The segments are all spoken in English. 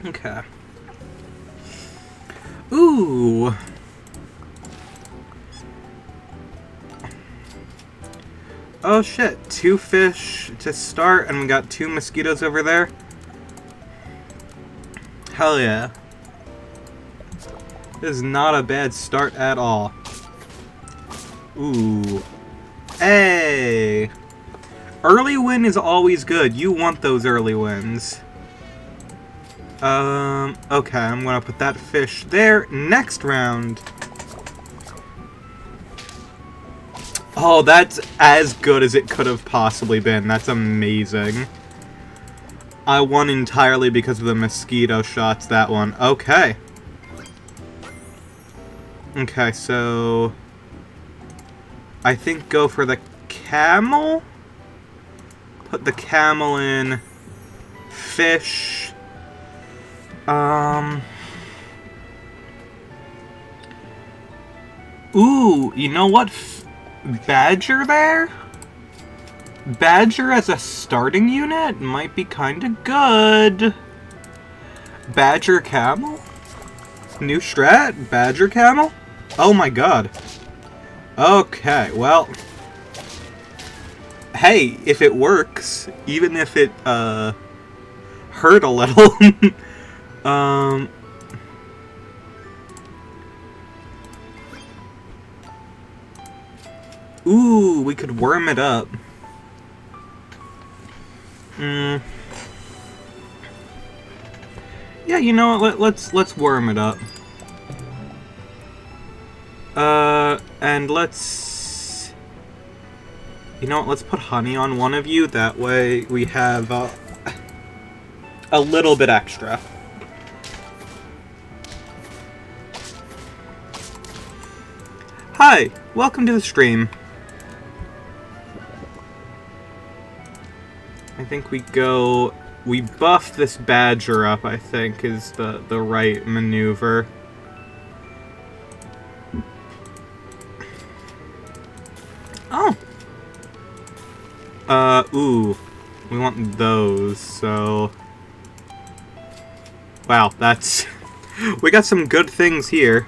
Okay. Ooh. Oh shit, 2 fish to start, and we got 2 mosquitoes over there. Hell yeah. This is not a bad start at all. Ooh. Hey! Early win is always good. You want those early wins. Okay, I'm gonna put that fish there. Next round. Oh, that's as good as it could have possibly been. That's amazing. I won entirely because of the mosquito shots, that one. Okay. Okay, so... I think go for the camel? Put the camel in. Fish. Ooh, you know what? Badger there? Badger as a starting unit might be kinda good. Badger camel? New strat? Badger camel? Oh my god. Okay, well... Hey, if it works, even if it, hurt a little. Ooh, we could worm it up. Yeah, you know what? Let's worm it up. And let's... You know what? Let's put honey on one of you. That way we have a little bit extra. Hi, welcome to the stream. I think we buff this badger up, I think, is the right maneuver. Oh! Ooh. We want those, so... Wow, that's... We got some good things here.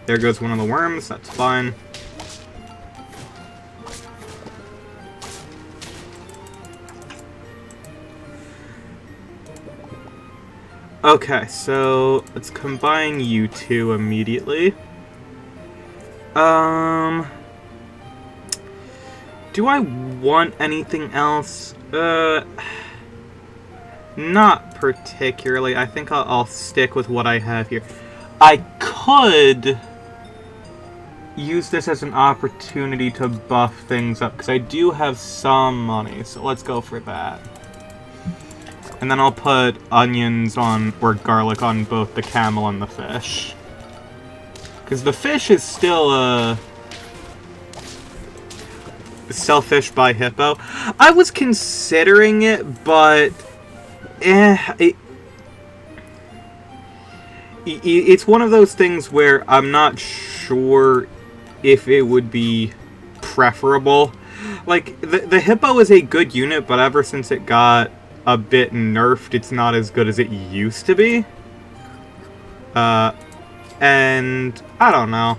There goes one of the worms, that's fine. Okay, so let's combine you two immediately. Do I want anything else? Not particularly. I think I'll stick with what I have here. I could use this as an opportunity to buff things up, because I do have some money, so let's go for that. And then I'll put onions on, or garlic on both the camel and the fish. Because the fish is still, selfish by hippo. I was considering it, but... It's one of those things where I'm not sure if it would be preferable. Like, the hippo is a good unit, but ever since it got a bit nerfed, it's not as good as it used to be. And I don't know.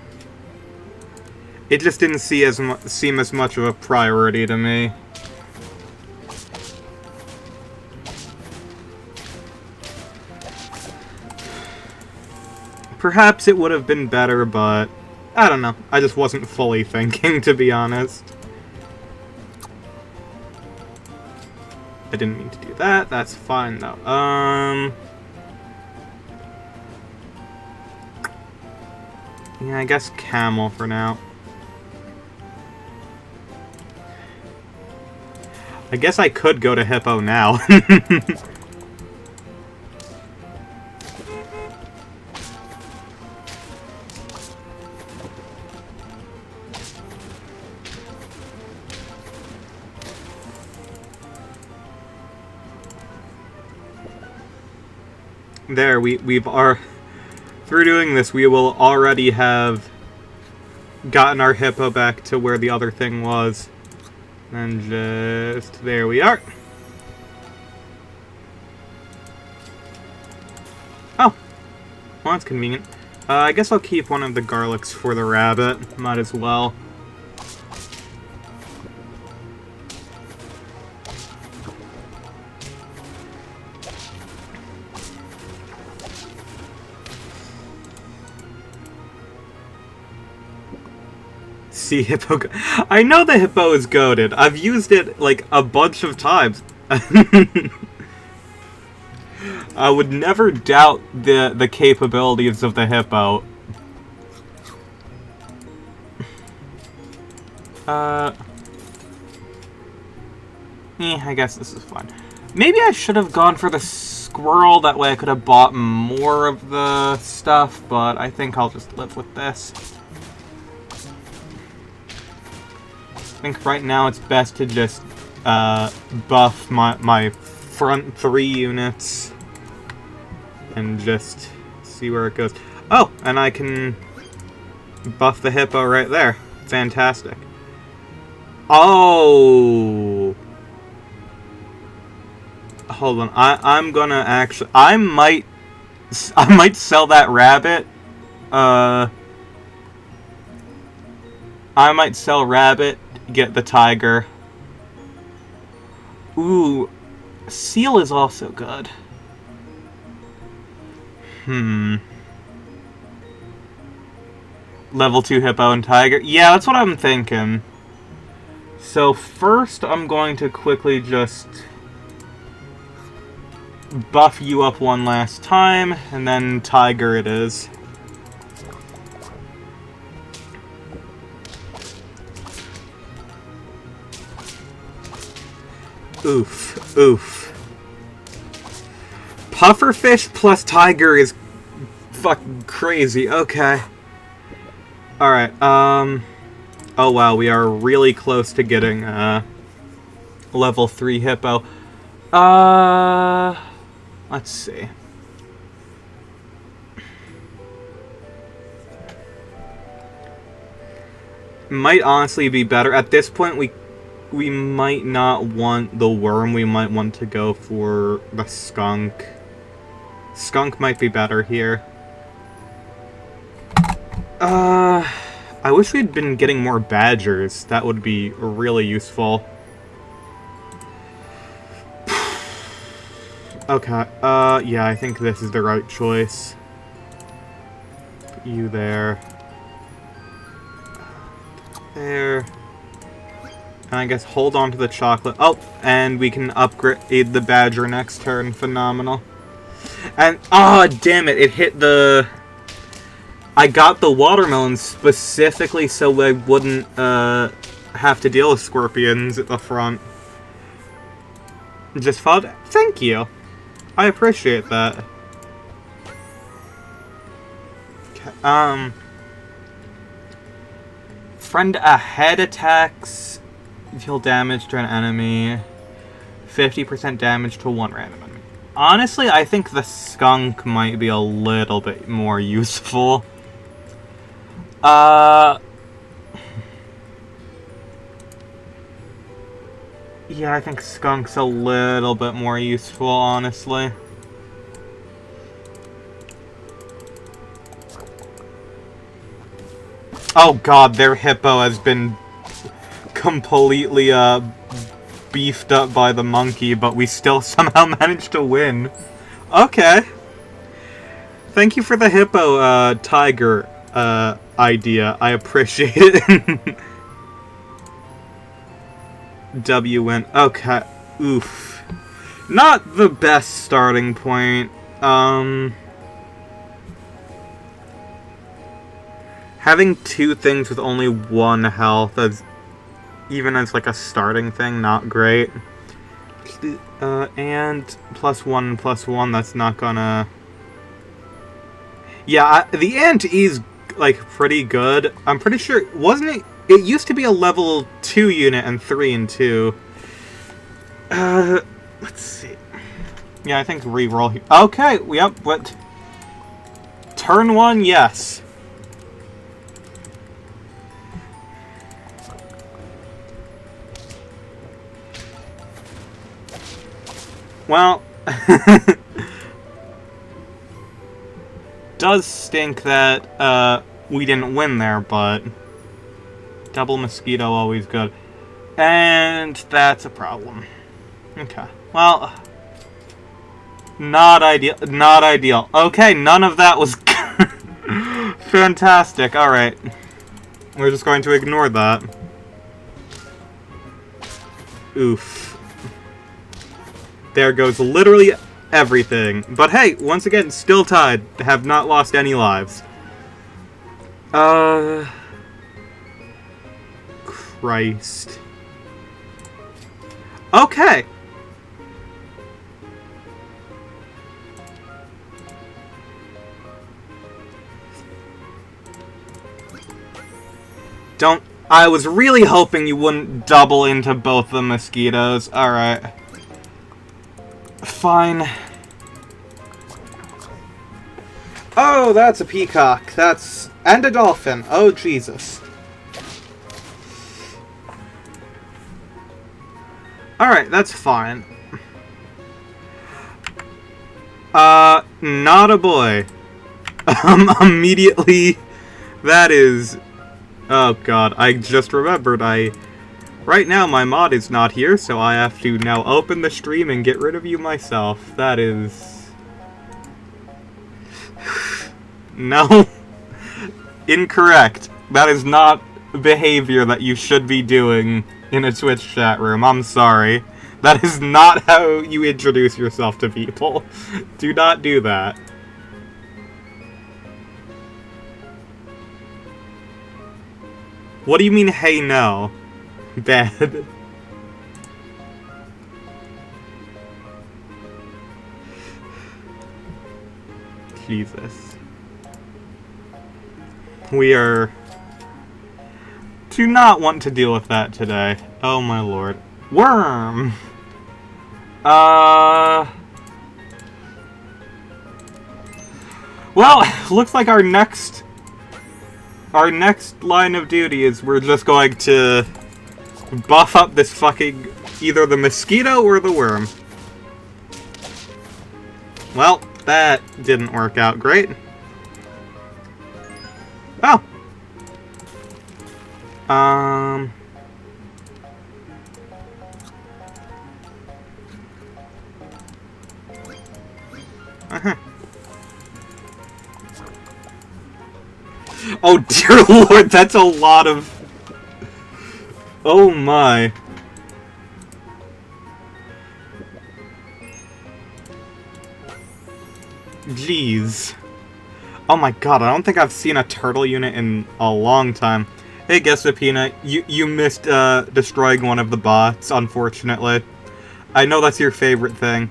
It just didn't seem as much of a priority to me. Perhaps it would have been better, but I don't know. I just wasn't fully thinking, to be honest. I didn't mean to do that. That's fine, though. Yeah, I guess camel for now. I guess I could go to hippo now. There, through doing this, we will already have gotten our hippo back to where the other thing was. And just... there we are. Well, that's convenient. I guess I'll keep one of the garlics for the rabbit. Might as well. Sea hippo. I know the hippo is goated. I've used it like a bunch of times. I would never doubt the capabilities of the hippo. I guess this is fine. Maybe I should have gone for the squirrel, that way I could have bought more of the stuff, but I think I'll just live with this. I think right now it's best to just buff my front 3 units and just see where it goes. Oh, and I can buff the hippo right there. Fantastic. Oh! Hold on, I'm gonna actually... I might sell that rabbit. I might sell rabbit, get the tiger. Ooh, seal is also good. Level 2 hippo and tiger. Yeah, that's what I'm thinking. So first I'm going to quickly just buff you up one last time, and then tiger it is. Oof. Oof. Pufferfish plus tiger is fucking crazy. Okay. Alright, oh wow, we are really close to getting, level 3 hippo. Let's see. Might honestly be better. At this point, we might not want the worm. We might want to go for the skunk. Skunk might be better here. I wish we'd been getting more badgers. That would be really useful. Okay, yeah, I think this is the right choice. Put you there. There. And I guess hold on to the chocolate. Oh, and we can upgrade the badger next turn. Phenomenal. And, damn it, it hit the... I got the watermelon specifically so I wouldn't, have to deal with scorpions at the front. Just thought, thank you. I appreciate that. Okay, friend ahead attacks deal damage to an enemy. 50% damage to one random enemy. Honestly, I think the skunk might be a little bit more useful. Yeah, I think skunk's a little bit more useful, honestly. Oh god, their hippo has been completely, beefed up by the monkey, but we still somehow managed to win. Okay. Thank you for the hippo, tiger, idea. I appreciate it. W win. Okay. Oof. Not the best starting point. Having 2 things with only 1 health as even as like a starting thing, not great. And +1/+1, that's not gonna... Yeah, the ant is like pretty good. I'm pretty sure, wasn't it? It used to be a level 2 unit and 3 and 2. Let's see. Yeah, I think reroll here. Okay, yep, what? Turn 1, yes. Well... does stink that we didn't win there, but double mosquito always good. And that's a problem. Okay. Well, not ideal. Not ideal. Okay, none of that was fantastic. Alright. We're just going to ignore that. Oof. There goes literally everything. But hey, once again, still tied. Have not lost any lives. Christ. Okay. Don't... I was really hoping you wouldn't double into both the mosquitoes. Alright. Fine. Oh, that's a peacock. That's... and a dolphin. Oh, Jesus. Alright, that's fine. Not a boy. Immediately... That is... Oh god, I just remembered right now my mod is not here, so I have to now open the stream and get rid of you myself. That is... No. Incorrect. That is not behavior that you should be doing in a Twitch chat room. I'm sorry. That is not how you introduce yourself to people. Do not do that. What do you mean, hey, no? Bad. Jesus. We do not want to deal with that today. Oh my lord. Worm! Well, looks like our next line of duty is we're just going to buff up this fucking... either the mosquito or the worm. Well, that didn't work out great. Oh. Oh dear lord, that's a lot of... Oh my. Jeez. Oh my god, I don't think I've seen a turtle unit in a long time. Hey, Guessapina, you missed destroying one of the bots, unfortunately. I know that's your favorite thing.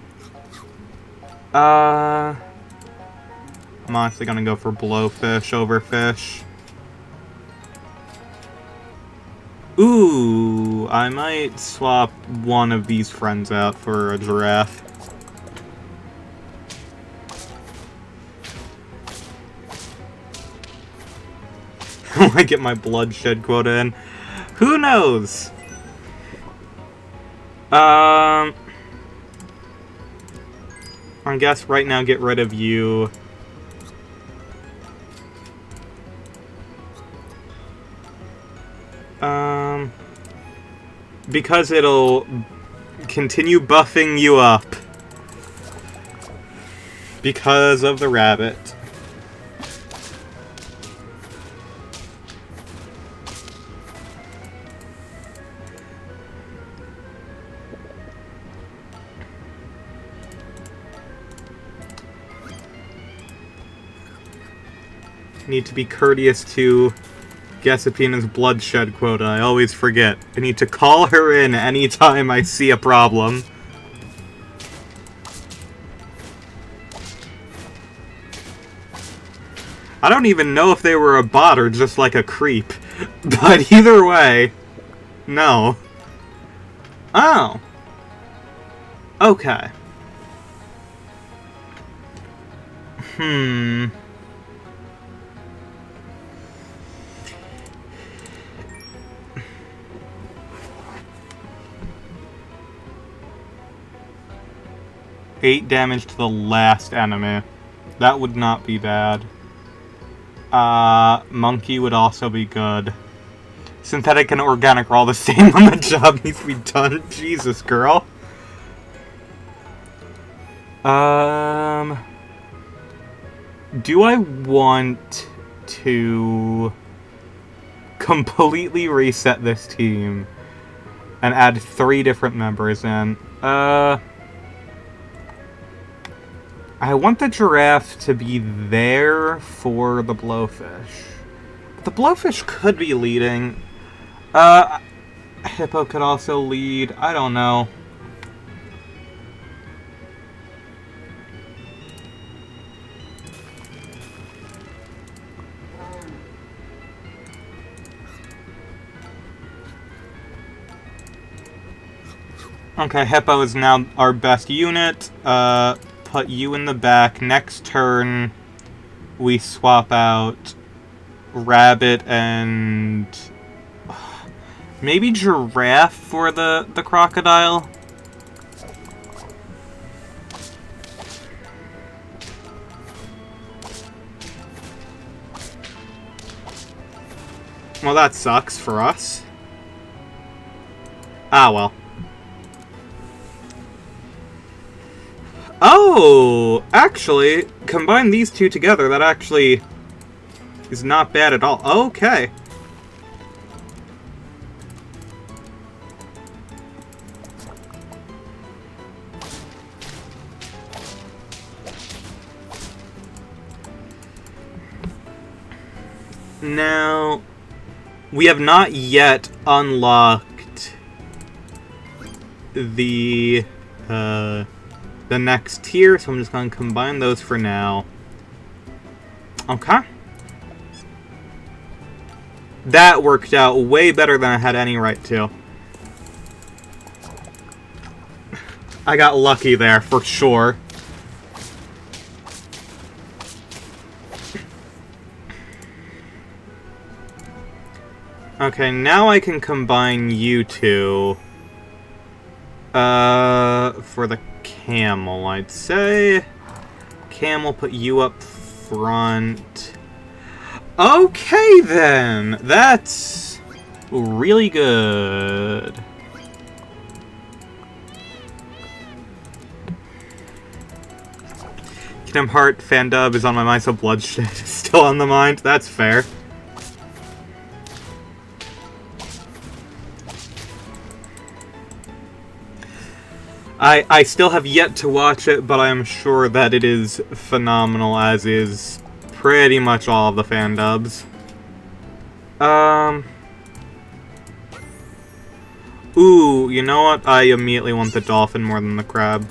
I'm honestly gonna go for blowfish over fish. Ooh, I might swap one of these friends out for a giraffe. I get my bloodshed quota in. Who knows? I guess right now get rid of you. Because it'll continue buffing you up. Because of the rabbit. Need to be courteous to Guessapina's bloodshed quota. I always forget. I need to call her in anytime I see a problem. I don't even know if they were a bot or just like a creep. But either way, no. Oh. Okay. 8 damage to the last enemy. That would not be bad. Monkey would also be good. Synthetic and organic are all the same when the job needs to be done. Jesus, girl. Do I want to completely reset this team and add 3 different members in? I want the giraffe to be there for the blowfish. The blowfish could be leading. Hippo could also lead. I don't know. Okay, Hippo is now our best unit. Put you in the back. Next turn, we swap out Rabbit and maybe Giraffe for the crocodile. Well, that sucks for us. Ah, well. Oh, actually, combine these two together, that actually is not bad at all. Okay. Now, we have not yet unlocked the next tier, so I'm just going to combine those for now. Okay. That worked out way better than I had any right to. I got lucky there, for sure. Okay, now I can combine you two. For the camel, I'd say. Camel, put you up front. Okay, then. That's really good. Kingdom Heart fan dub is on my mind, so Bloodshed is still on the mind. That's fair. I still have yet to watch it, but I am sure that it is phenomenal, as is pretty much all of the fan dubs. Ooh, you know what? I immediately want the dolphin more than the crab.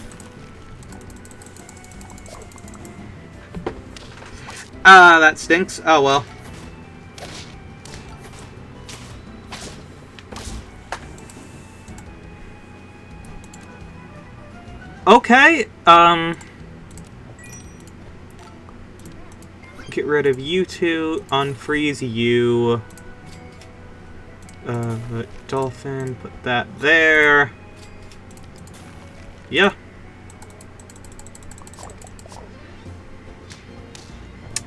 That stinks. Oh well. Okay, get rid of you two, unfreeze you, dolphin, put that there, yeah.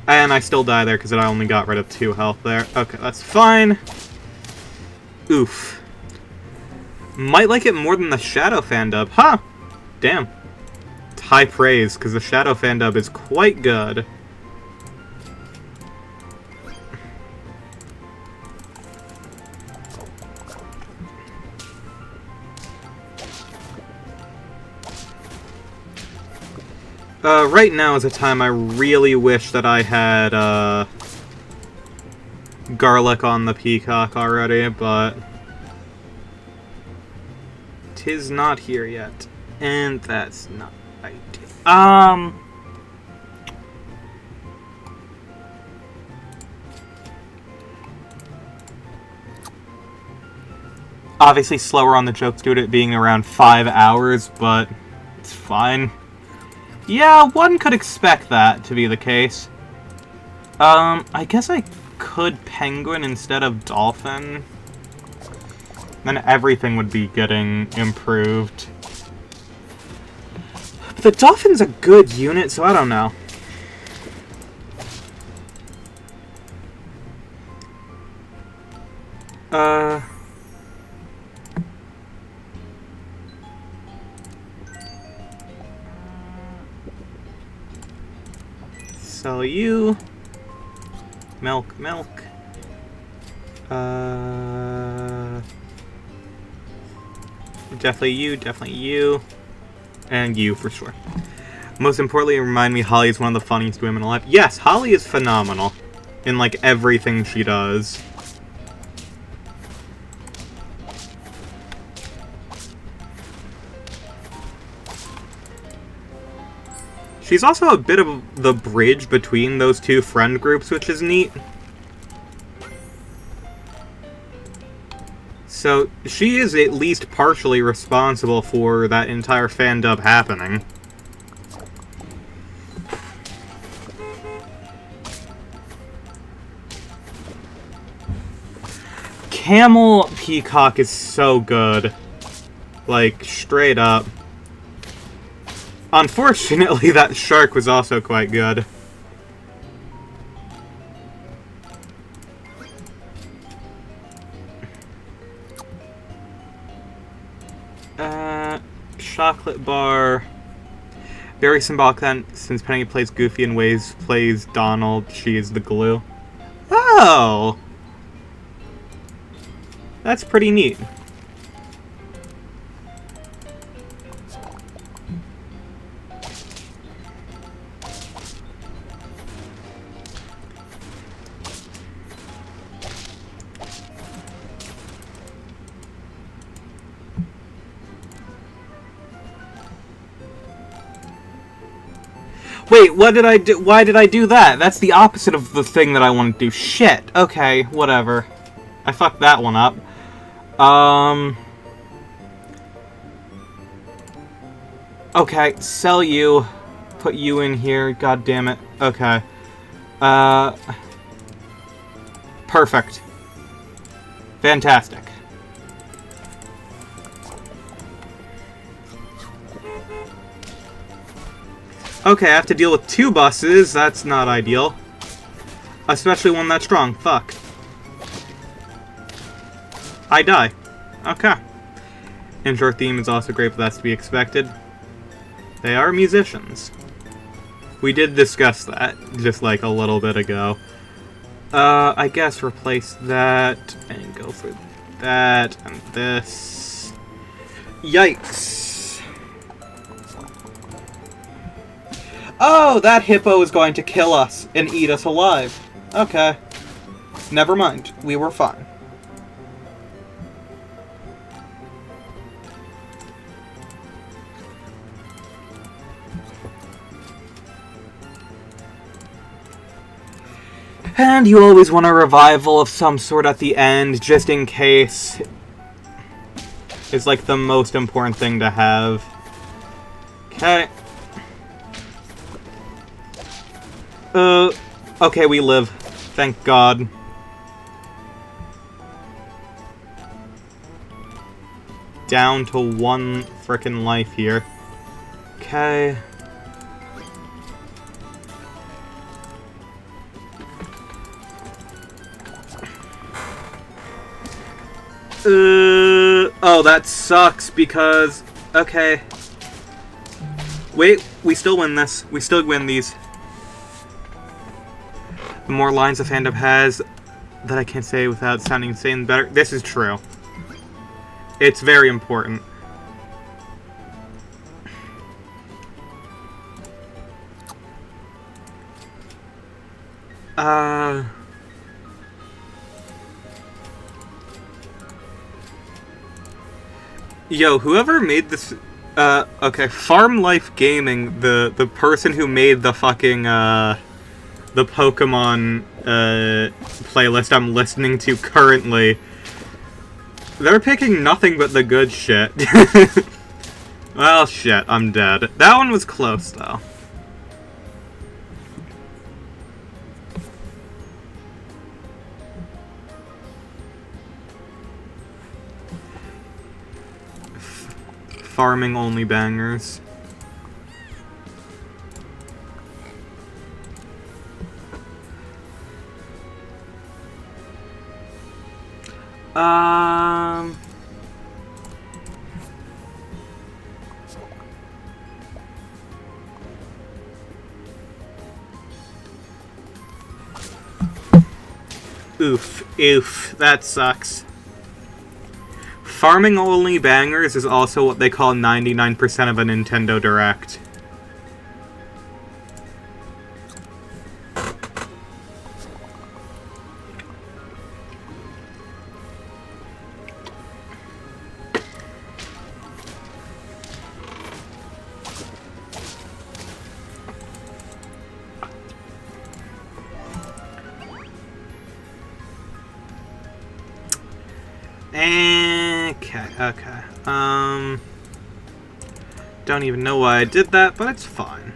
And I still die there because I only got rid of 2 health there. Okay, that's fine. Oof. Might like it more than the Shadow fan dub, huh? Damn. It's high praise, because the Shadow fan dub is quite good. Right now is a time I really wish that I had, garlic on the peacock already, but 'tis not here yet. And that's not ideal. Obviously slower on the jokes due to it being around 5 hours, but it's fine. Yeah, one could expect that to be the case. I guess I could penguin instead of dolphin. Then everything would be getting improved. But the dolphin's a good unit, so I don't know. Uh... Sell you. Milk. Definitely you. And you, for sure. Most importantly, remind me Holly is one of the funniest women alive. Yes, Holly is phenomenal in, like, everything she does. She's also a bit of the bridge between those two friend groups, which is neat. So, she is at least partially responsible for that entire fandub happening. Camel Peacock is so good. Like, straight up. Unfortunately, that shark was also quite good. Chocolate bar. Very symbolic then, since Penny plays Goofy and Waze plays Donald, she is the glue. Oh! That's pretty neat. Wait, what did I do? Why did I do that? That's the opposite of the thing that I want to do. Shit. Okay, whatever. I fucked that one up. Okay, sell you. Put you in here. God damn it. Okay. Perfect. Fantastic. Okay, I have to deal with 2 buses. That's not ideal. Especially one that strong. Fuck. I die. Okay. Intro theme is also great, but that's to be expected. They are musicians. We did discuss that just like a little bit ago. I guess replace that and go for that and this. Yikes. Oh, that hippo is going to kill us and eat us alive. Okay. Never mind. We were fine. And you always want a revival of some sort at the end, just in case. It's like the most important thing to have. Okay. Okay, we live. Thank God. Down to 1 frickin' life here. Okay. Oh, that sucks because... Okay. Wait, we still win this. We still win these. The more lines a fandom has that I can't say without sounding insane, the better. This is true. It's very important. Yo, whoever made this... okay, Farm Life Gaming, the person who made the fucking, the Pokemon playlist I'm listening to currently. They're picking nothing but the good shit. Well, shit, I'm dead. That one was close, though. Farming only bangers. Um... Oof, that sucks. Farming only bangers is also what they call 99% of a Nintendo Direct. Okay. Don't even know why I did that, but it's fine.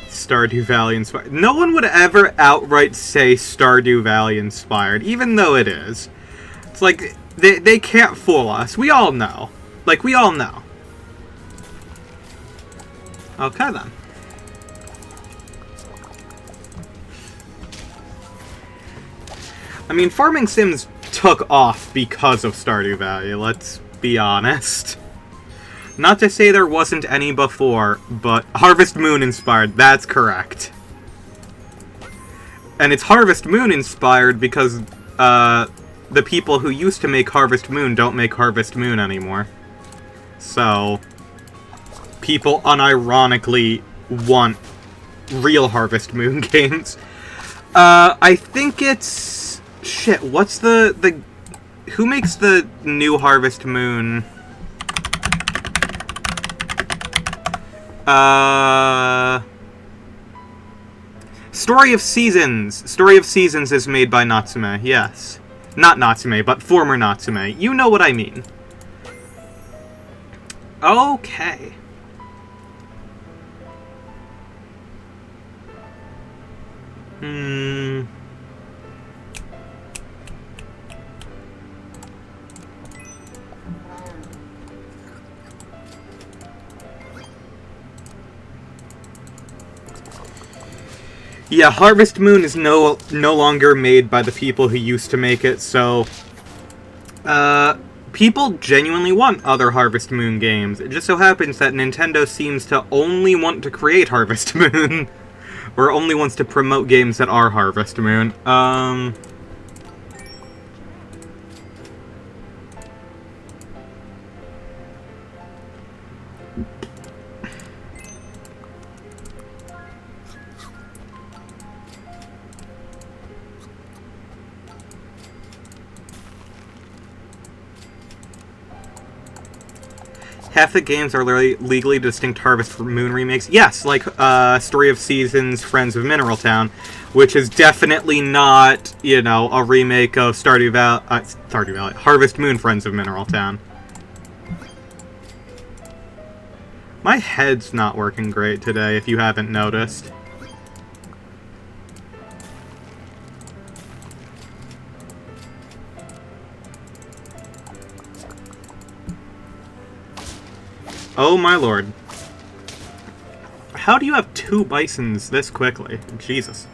Stardew Valley inspired. No one would ever outright say Stardew Valley inspired, even though it is. It's like, they can't fool us. We all know. Like, we all know. Okay, then. I mean, farming sims took off because of Stardew Valley, let's be honest. Not to say there wasn't any before, but Harvest Moon inspired, that's correct. And it's Harvest Moon inspired because the people who used to make Harvest Moon don't make Harvest Moon anymore. So, people unironically want real Harvest Moon games. I think it's... Shit, what's the... Who makes the new Harvest Moon? Story of Seasons. Story of Seasons is made by Natsume, yes. Not Natsume, but former Natsume. You know what I mean. Okay. Yeah, Harvest Moon is no longer made by the people who used to make it, so... people genuinely want other Harvest Moon games. It just so happens that Nintendo seems to only want to create Harvest Moon. Or only wants to promote games that are Harvest Moon. Half the games are legally distinct Harvest Moon remakes. Yes, like Story of Seasons, Friends of Mineral Town, which is definitely not, you know, a remake of Stardew Valley, Harvest Moon, Friends of Mineral Town. My head's not working great today, if you haven't noticed. Oh my lord. How do you have 2 bisons this quickly? Jesus.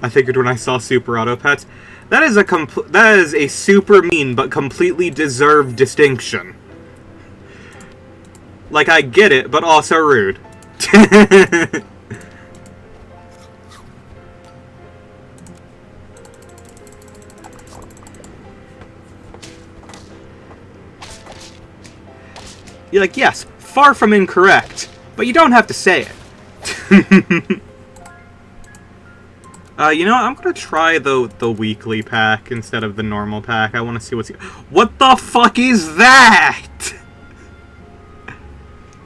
I figured when I saw Super Auto Pets. That is a super mean but completely deserved distinction. Like, I get it, but also rude. You're like, yes, far from incorrect, but you don't have to say it. You know what? I'm gonna try the weekly pack instead of the normal pack. I want to see what's... What the fuck is that?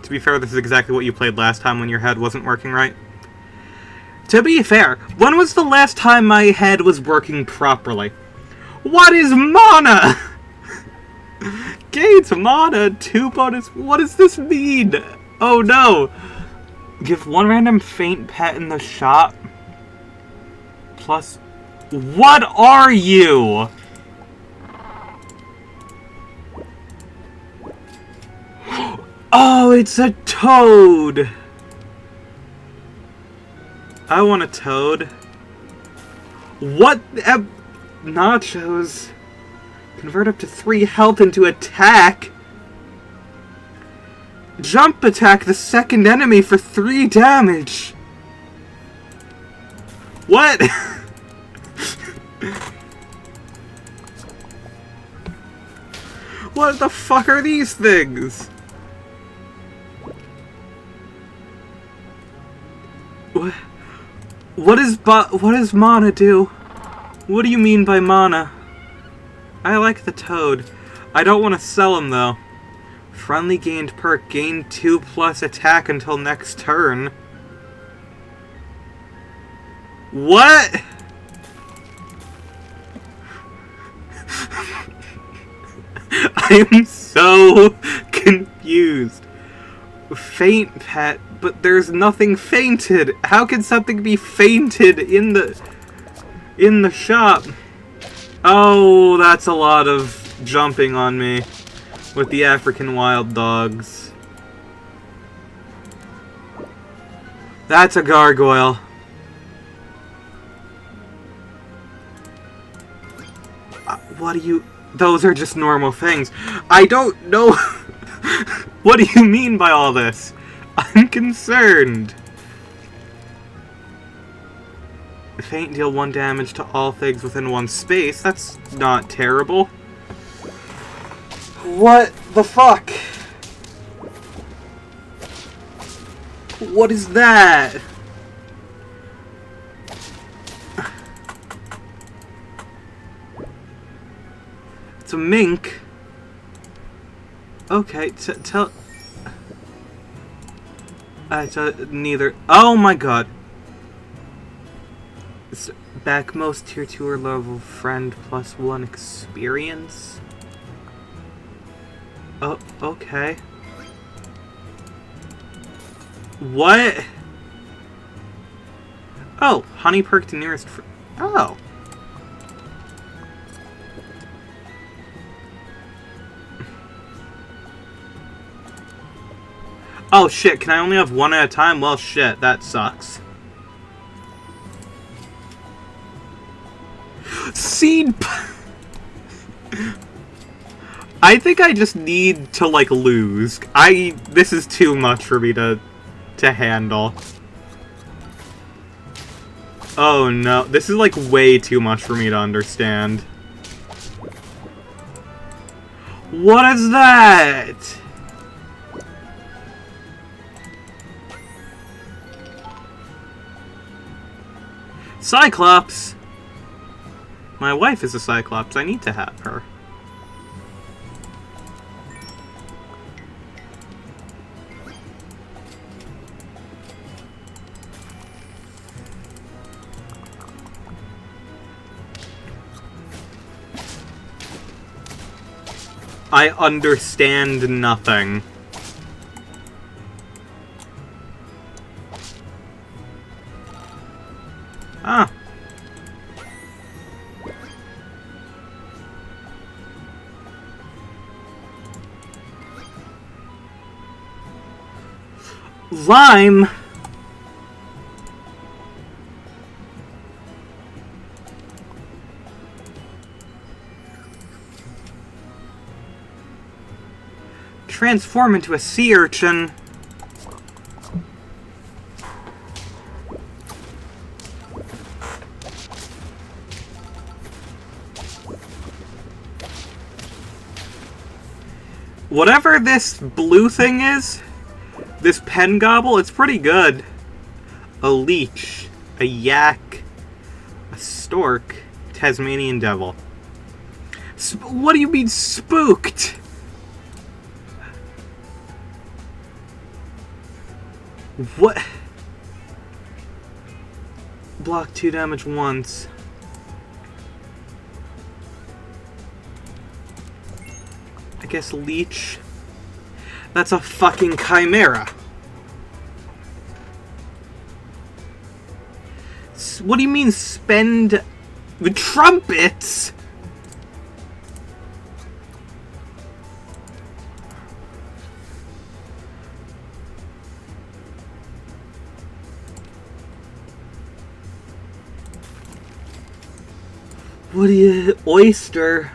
To be fair, this is exactly what you played last time when your head wasn't working right. To be fair, when was the last time my head was working properly? What is mana? Gates, mana, 2 bonus... What does this mean? Oh no! Give 1 random faint pet in the shop. Plus... What are you? Oh, it's a toad! I want a toad. What? Nachos. Convert up to 3 health into attack. Jump attack the second enemy for 3 damage. What? What the fuck are these things? What does mana do? What do you mean by mana? I like the toad. I don't want to sell him though. Friendly gained perk. Gain 2+ attack until next turn. What? I am so confused. Faint pet, but there's nothing fainted. How can something be fainted in the shop? Oh, that's a lot of jumping on me with the African wild dogs. That's a gargoyle. What do you... Those are just normal things. I don't know... What do you mean by all this? I'm concerned. Faint, deal 1 damage to all things within 1 space. That's not terrible. What the fuck? What is that? It's a mink. Okay, tell... neither... Oh my god. Backmost tier 2 or level friend +1 experience? Oh, okay. What? Oh, honey perk to nearest oh. Oh shit, can I only have 1 at a time? Well shit, that sucks. Seed... I think I just need to, like, lose. This is too much for me to handle. Oh no, this is, like, way too much for me to understand. What is that? Cyclops! My wife is a Cyclops. I need to have her. I understand nothing. Ah. Lime? Transform into a sea urchin. Whatever this blue thing is, this pen gobble, it's pretty good. A leech, a yak, a stork, Tasmanian devil. What do you mean spooked? What? Block 2 damage once. I guess leech. That's a fucking chimera. What do you mean spend the trumpets? What do you... Oyster.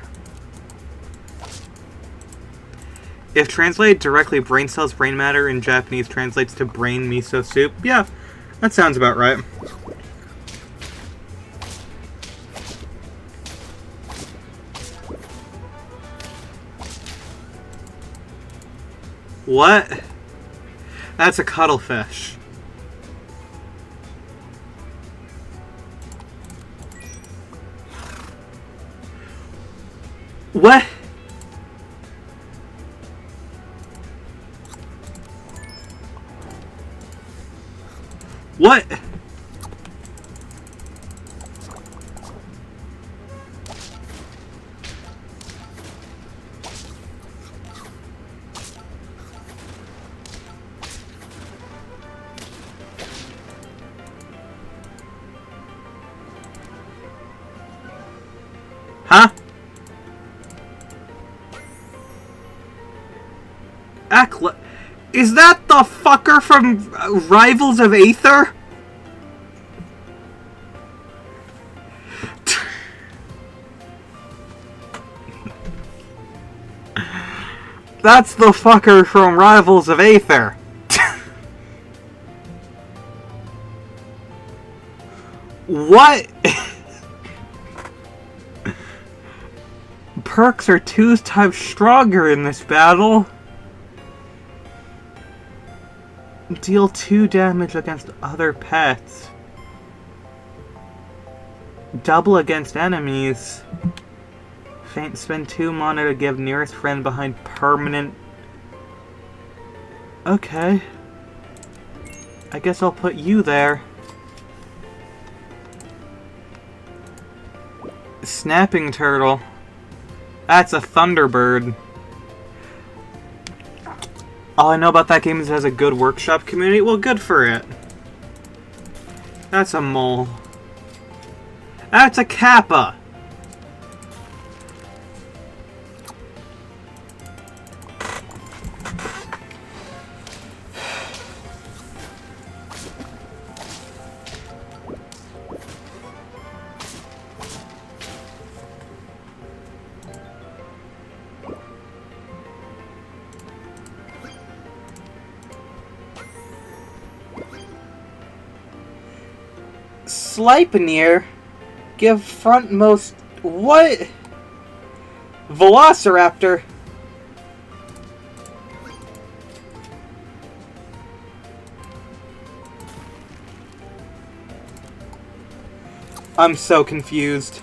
If translated directly, brain cells, brain matter in Japanese translates to brain miso soup. Yeah, that sounds about right. What? That's a cuttlefish. What? What? Huh? Is that the fucker from Rivals of Aether? That's the fucker from Rivals of Aether. What? Perks are 2 times stronger in this battle. Deal 2 damage against other pets. Double against enemies. Spend 2 mana to give nearest friend behind permanent... Okay. I guess I'll put you there. Snapping turtle. That's a Thunderbird. All I know about that game is it has a good workshop community. Well, good for it. That's a mole. That's a Kappa. Slipeneer, give frontmost... What? Velociraptor. I'm so confused.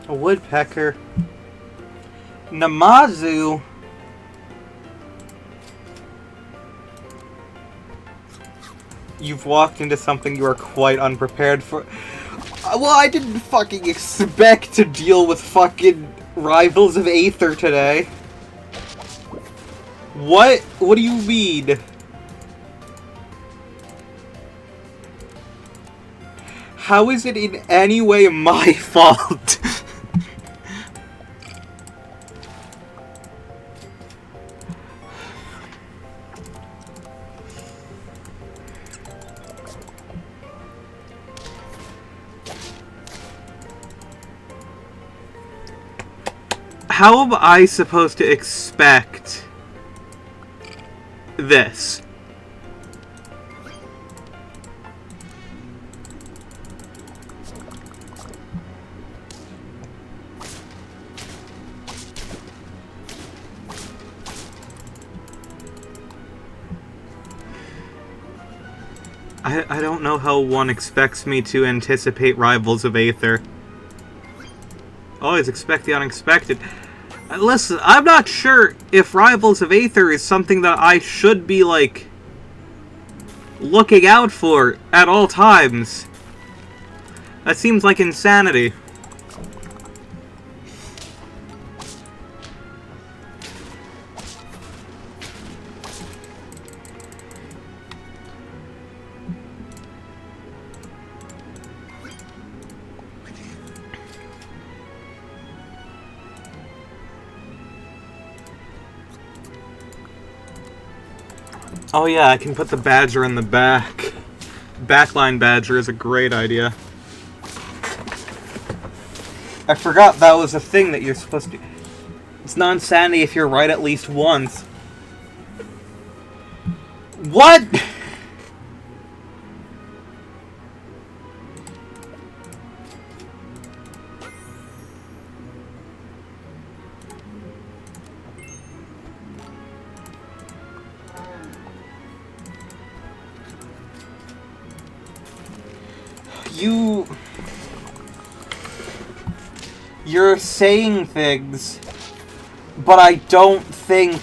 A woodpecker. Namazu. You've walked into something you are quite unprepared for. Well, I didn't fucking expect to deal with fucking Rivals of Aether today. What? What do you mean? How is it in any way my fault? How am I supposed to expect this? I don't know how one expects me to anticipate Rivals of Aether. Always expect the unexpected. Listen, I'm not sure if Rivals of Aether is something that I should be, like, looking out for at all times. That seems like insanity. Oh yeah, I can put the badger in the back. Backline badger is a great idea. I forgot that was a thing that you're supposed to do. It's non-sanity if you're right at least once. What?! You're saying things, but I don't think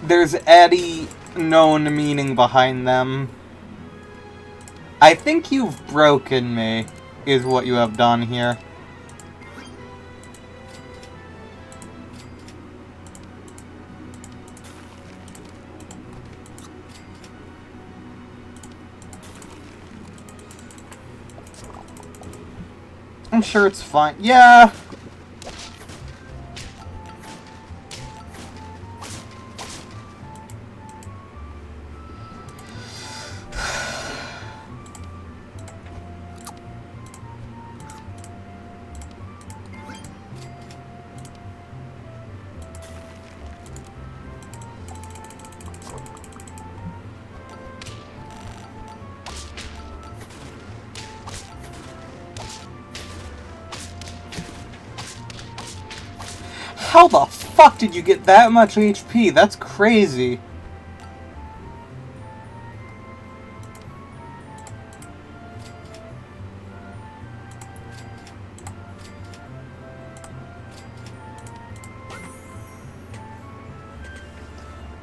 there's any known meaning behind them. I think you've broken me, is what you have done here. I'm sure it's fine. Yeah! How the fuck did you get that much HP? That's crazy.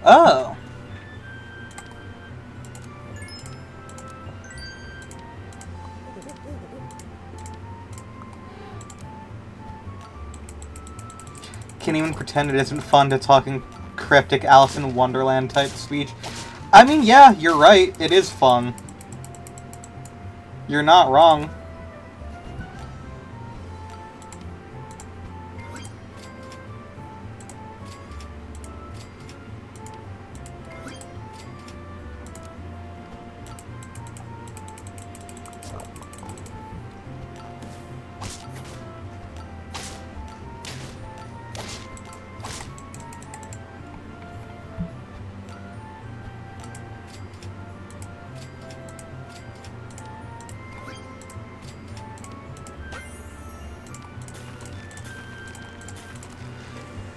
Oh. Can't even pretend it isn't fun to talk in cryptic Alice in Wonderland type speech. I mean, yeah, you're right. It is fun. You're not wrong.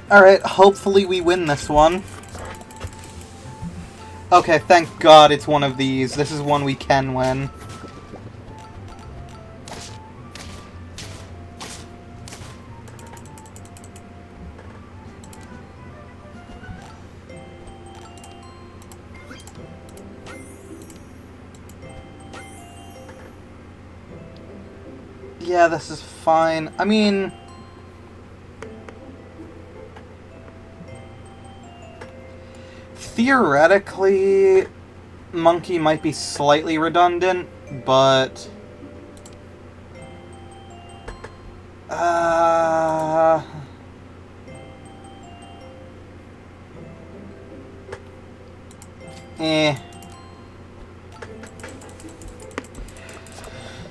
Alright, hopefully we win this one. Okay, thank God it's one of these. This is one we can win. Yeah, this is fine. I mean... theoretically, Monkey might be slightly redundant, but...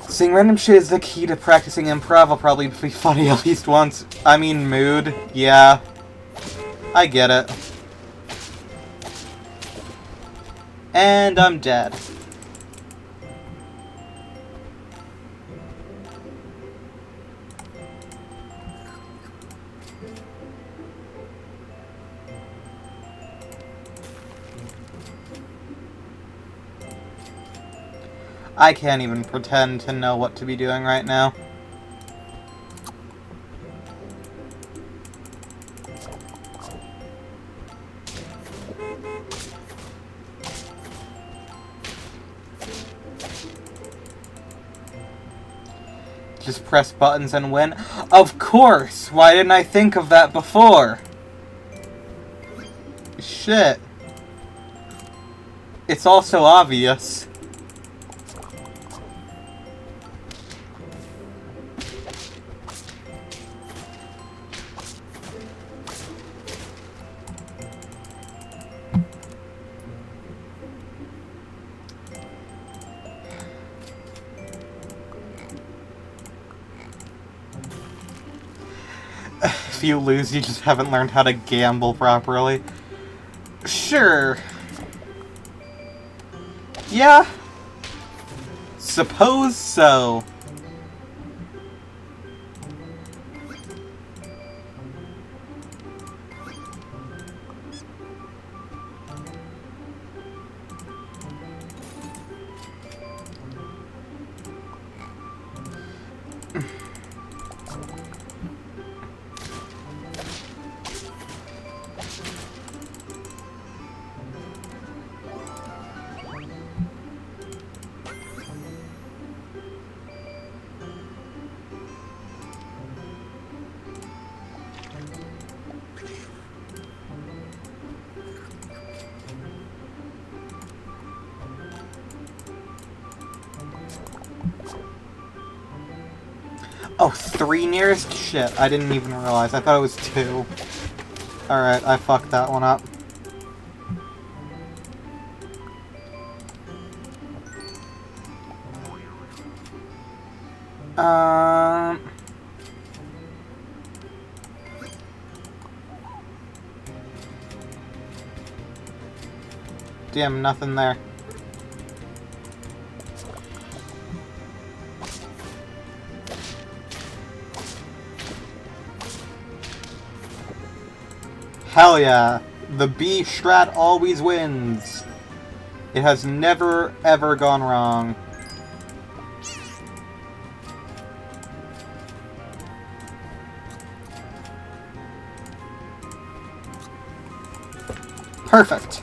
Seeing random shit is the key to practicing improv. I'll probably be funny at least once. I mean, mood. Yeah. I get it. And I'm dead. I can't even pretend to know what to be doing right now. Just press buttons and win? Of course! Why didn't I think of that before? Shit. It's also obvious. If you lose, you just haven't learned how to gamble properly. Sure. Yeah. Suppose so. Oh, 3 nearest? Shit, I didn't even realize. I thought it was 2. Alright, I fucked that one up. Damn, nothing there. Hell yeah! The B strat always wins! It has never, ever gone wrong. Perfect!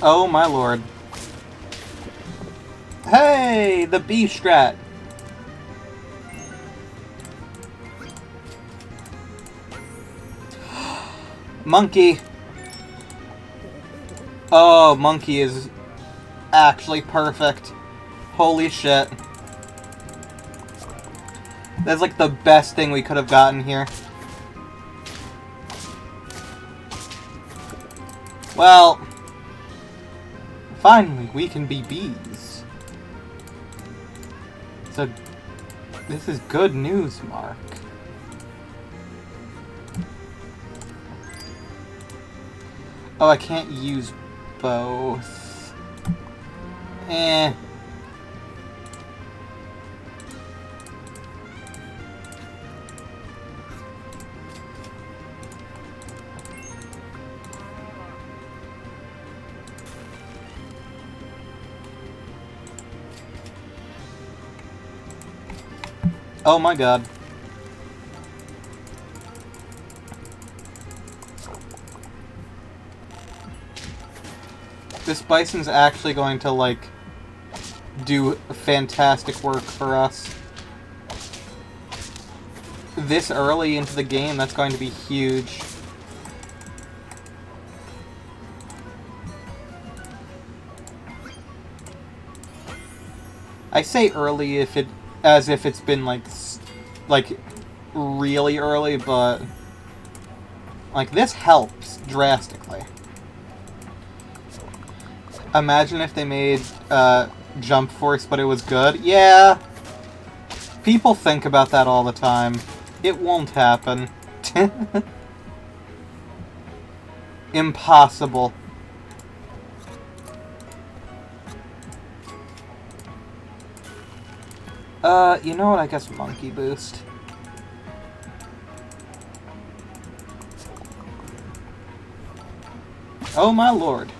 Oh my lord. Hey! The B strat! Monkey! Oh, Monkey is actually perfect. Holy shit. That's like the best thing we could have gotten here. Well, finally, we can be bees. So, this is good news, Mark. Oh, I can't use both. Eh. Oh my god. This bison's actually going to, like, do fantastic work for us. This early into the game, that's going to be huge. I say early as if it's been, like, really early, but, like, this helps drastically. Imagine if they made Jump Force, but it was good. Yeah, people think about that all the time. It won't happen. Impossible. You know what? I guess Monkey Boost. Oh my lord.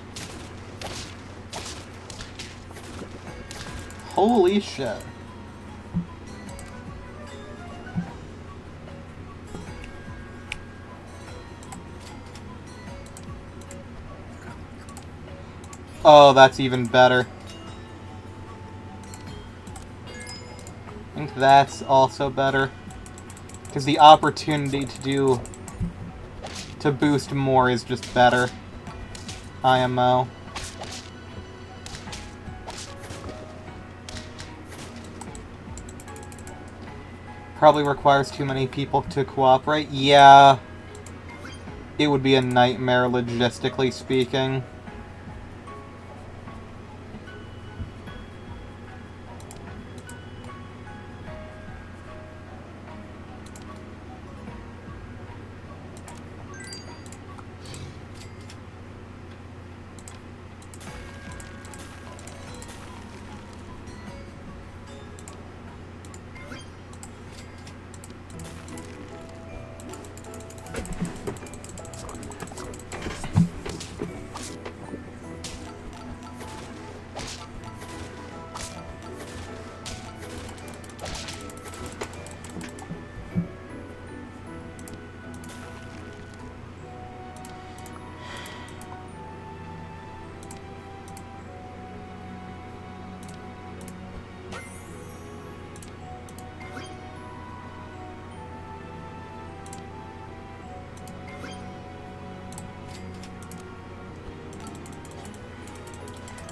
Holy shit. Oh, that's even better. And that's also better. Because the opportunity to boost more is just better. IMO. Probably requires too many people to cooperate. Yeah. It would be a nightmare, logistically speaking.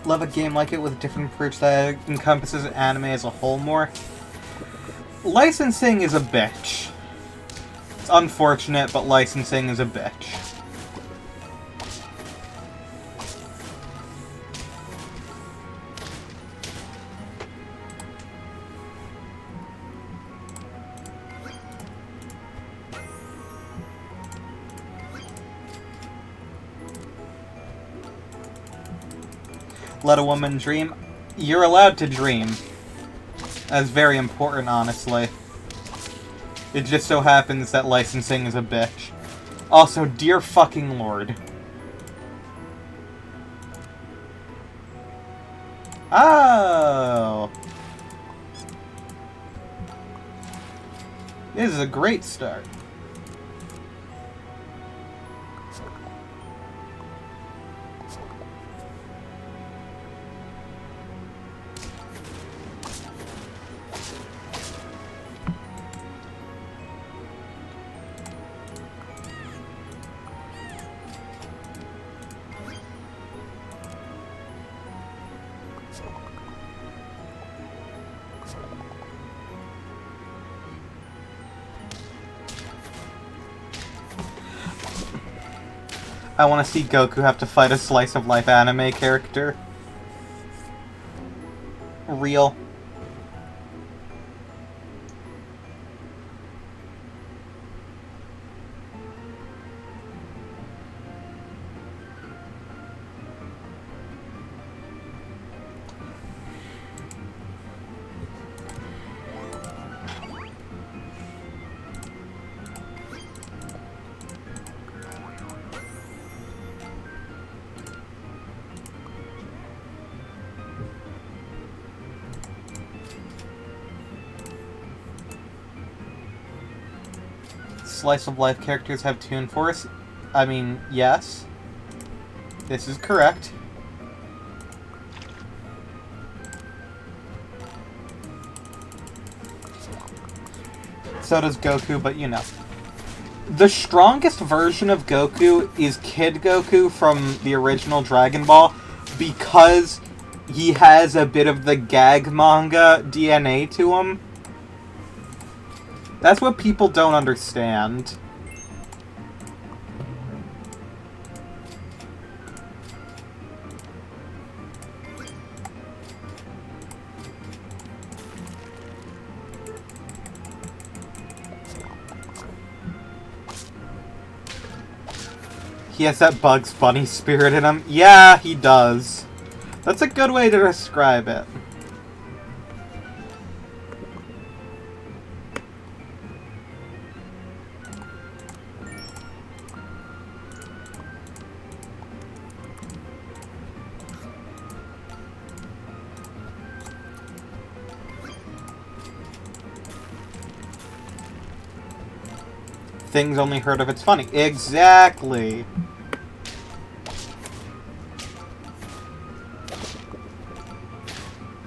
Love a game like it with different approach that encompasses anime as a whole more. Licensing is a bitch. It's unfortunate, but licensing is a bitch. Let a woman dream. You're allowed to dream. That's very important, honestly. It just so happens that licensing is a bitch. Also, dear fucking lord. Oh! This is a great start. I want to see Goku have to fight a slice-of-life anime character. Real. Slice-of-life characters have Toon Force? I mean, yes. This is correct. So does Goku, but you know. The strongest version of Goku is Kid Goku from the original Dragon Ball because he has a bit of the gag manga DNA to him. That's what people don't understand. He has that Bugs Bunny spirit in him. Yeah, he does. That's a good way to describe it. Things only heard of it's funny. Exactly.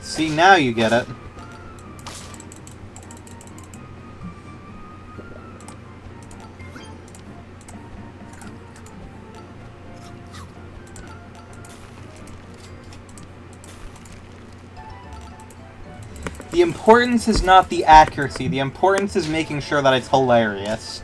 See, now you get it. The importance is not the accuracy. The importance is making sure that it's hilarious.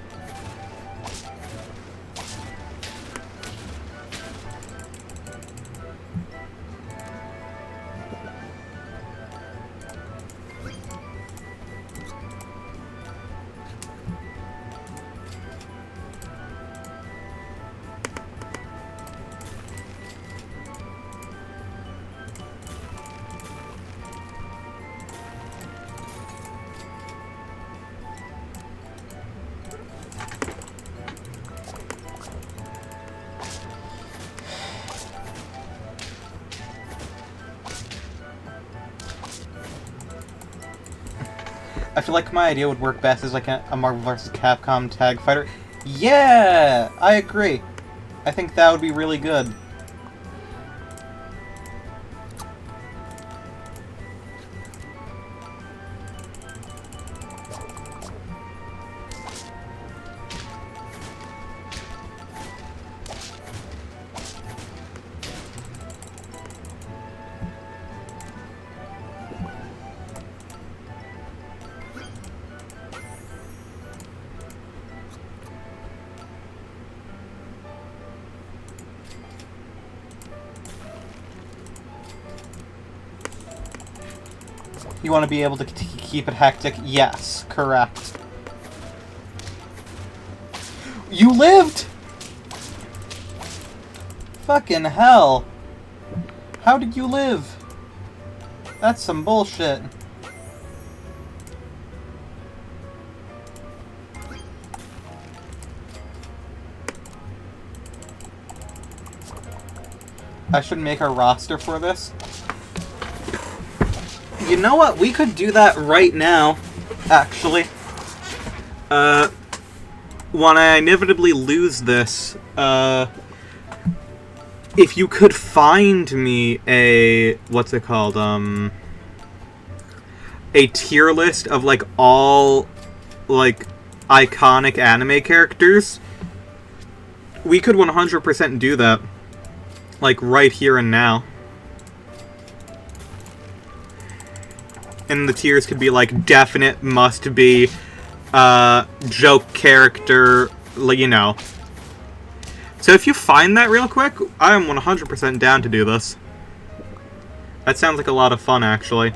I feel like my idea would work best as like a Marvel vs. Capcom tag fighter. Yeah! I agree. I think that would be really good. You want to be able to keep it hectic? Yes, correct. You lived! Fucking hell. How did you live? That's some bullshit. I should make a roster for this. You know what? We could do that right now, actually. When I inevitably lose this, if you could find me a... what's it called? A tier list of, like, all, like, iconic anime characters, we could 100% do that. Like, right here and now. And the tiers could be like definite, must be, joke character, you know. So if you find that real quick, I am 100% down to do this. That sounds like a lot of fun, actually.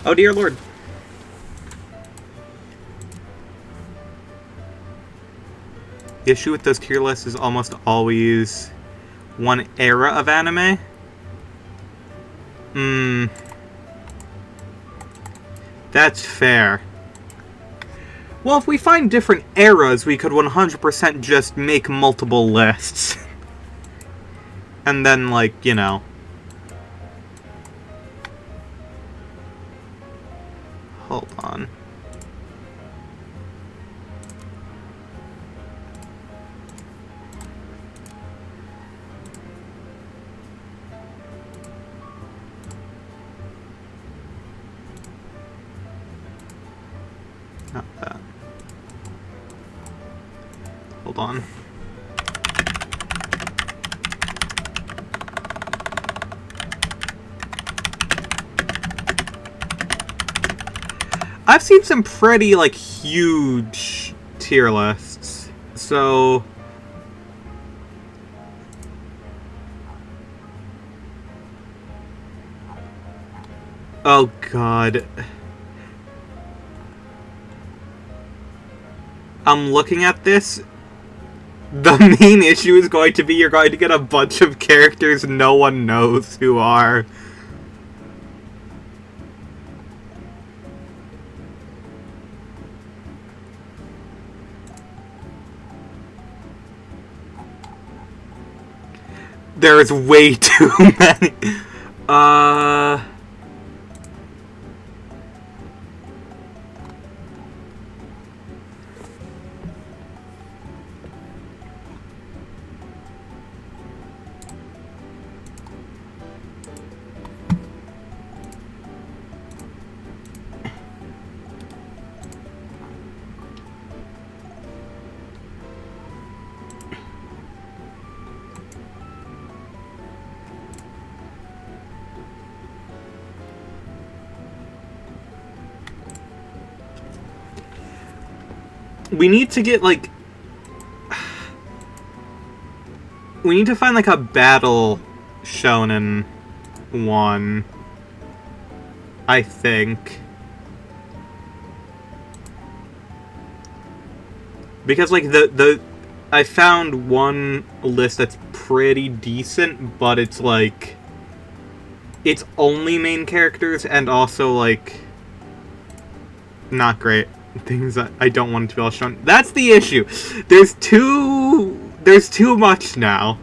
Oh dear lord. The issue with those tier lists is almost always one era of anime. That's fair. Well, if we find different eras, we could 100% just make multiple lists. And then, like, you know... Hold on. Not that. Hold on. I've seen some pretty, like, huge tier lists, so... Oh, God. I'm looking at this. The main issue is going to be you're going to get a bunch of characters no one knows who are. There's way too many. We need to get, like... We need to find, like, a battle shonen one. I think. Because, like, I found one list that's pretty decent, but it's, like... It's only main characters and also, like... Not great. Things that I don't want it to be all shown. That's the issue! There's too much now.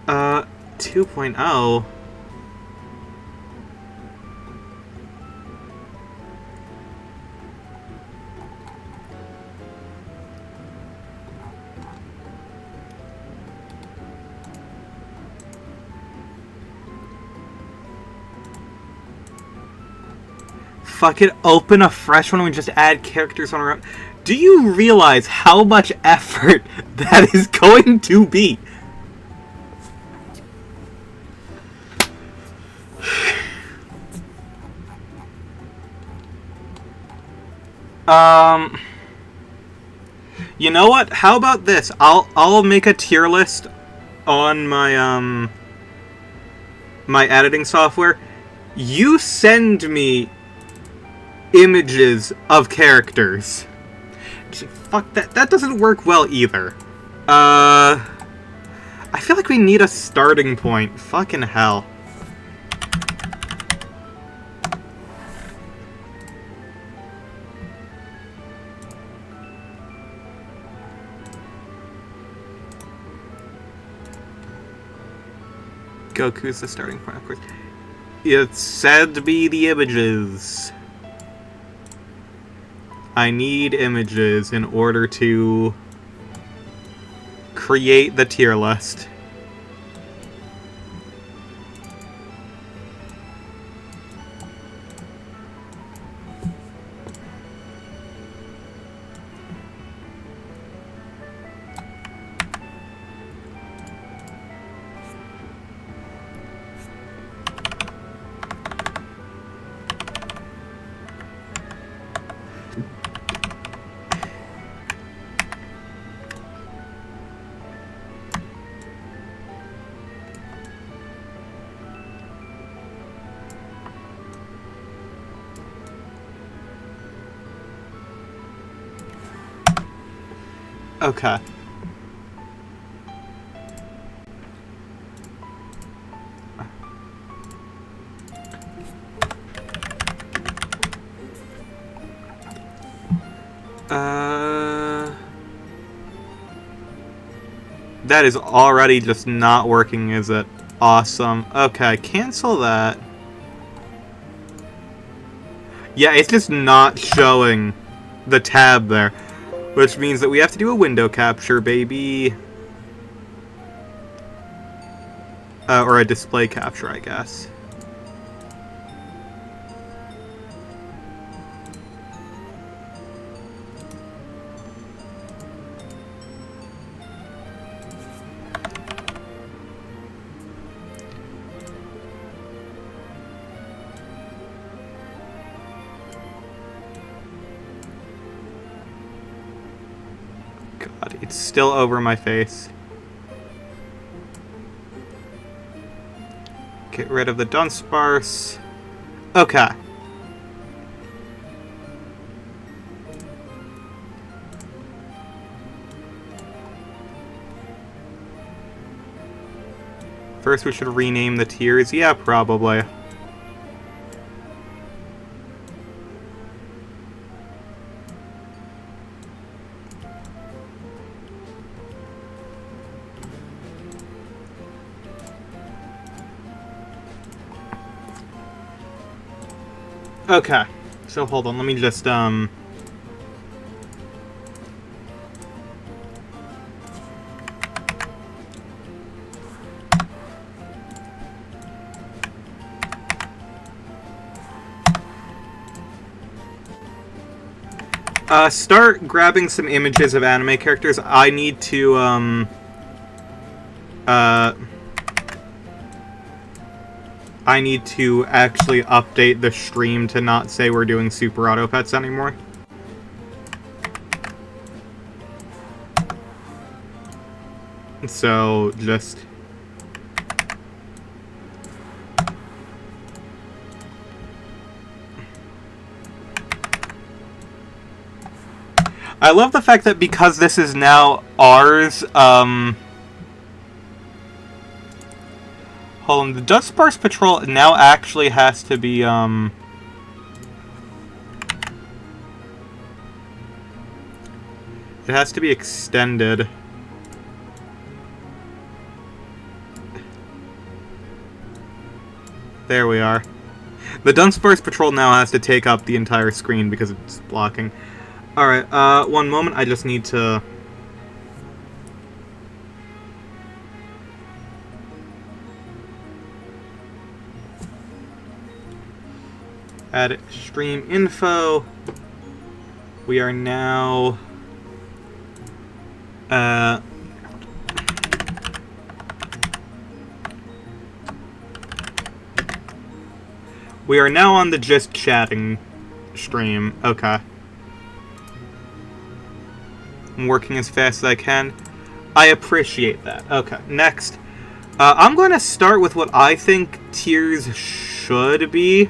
Uh, 2.0? Fuck it, open a fresh one and we just add characters on our own. Do you realize how much effort that is going to be? You know what? How about this? I'll make a tier list on my my editing software. You send me images of characters. Fuck that. That doesn't work well either. I feel like we need a starting point. Fucking hell. Goku's the starting point, of course. It's said to be the images. I need images in order to create the tier list. Okay. That is already just not working, is it? Awesome. Okay, cancel that. Yeah, it's just not showing the tab there. Which means that we have to do a window capture, baby. Or a display capture, I guess. God, it's still over my face. Get rid of the Dunsparce. Okay. First we should rename the tiers. Yeah, probably. Okay, so hold on, let me just, start grabbing some images of anime characters. I need to, I need to actually update the stream to not say we're doing Super Auto Pets anymore. So, just... I love the fact that because this is now ours, hold on, the Duskburst Patrol now actually has to be, it has to be extended. There we are. The Duskburst Patrol now has to take up the entire screen because it's blocking. Alright, one moment, I just need to... add stream info. We are now... we are now on the just chatting stream. Okay. I'm working as fast as I can. I appreciate that. Okay, next. I'm going to start with what I think tiers should be.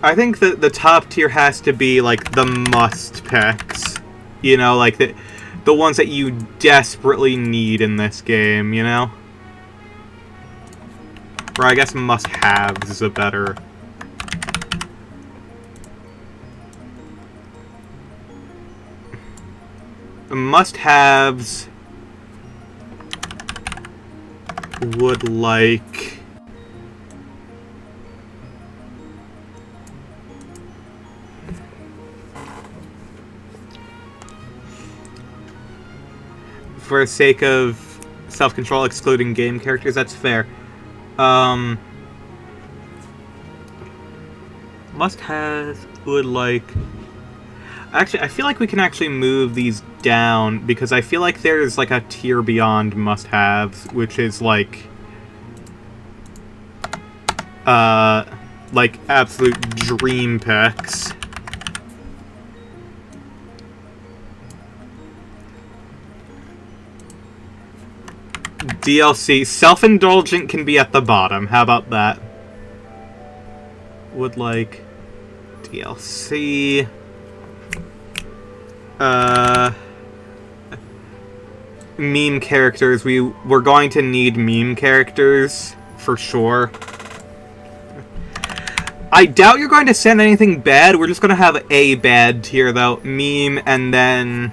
I think that the top tier has to be, like, the must picks. You know, like, the ones that you desperately need in this game, you know? Or I guess must-haves is a better... must-haves would like... for the sake of self-control, excluding game characters, that's fair. Must-haves would like... Actually, I feel like we can actually move these down, because I feel like there's, like, a tier beyond must-haves, which is, like, absolute dream picks. DLC. Self-indulgent can be at the bottom. How about that? Would like... DLC... meme characters. We're going to need meme characters for sure. I doubt you're going to send anything bad. We're just going to have a bad tier though. Meme, and then...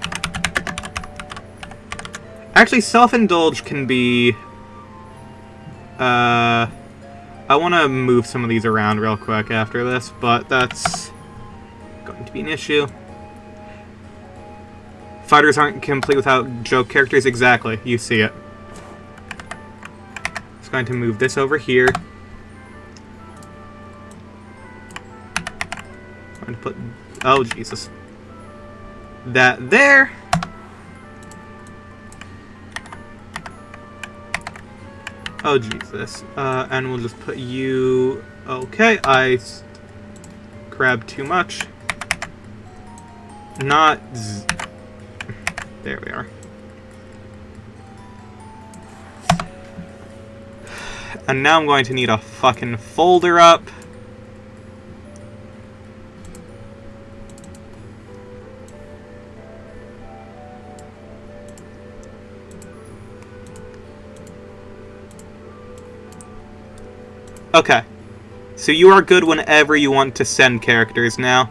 Actually, self-indulge can be... I want to move some of these around real quick after this, but that's going to be an issue. Fighters aren't complete without joke characters. Exactly. You see it. Just going to move this over here. I'm going to put... Oh, Jesus. That there. Oh, Jesus. And we'll just put you... Okay, I grabbed too much. Not... There we are. And now I'm going to need a fucking folder up. Okay. So you are good whenever you want to send characters now.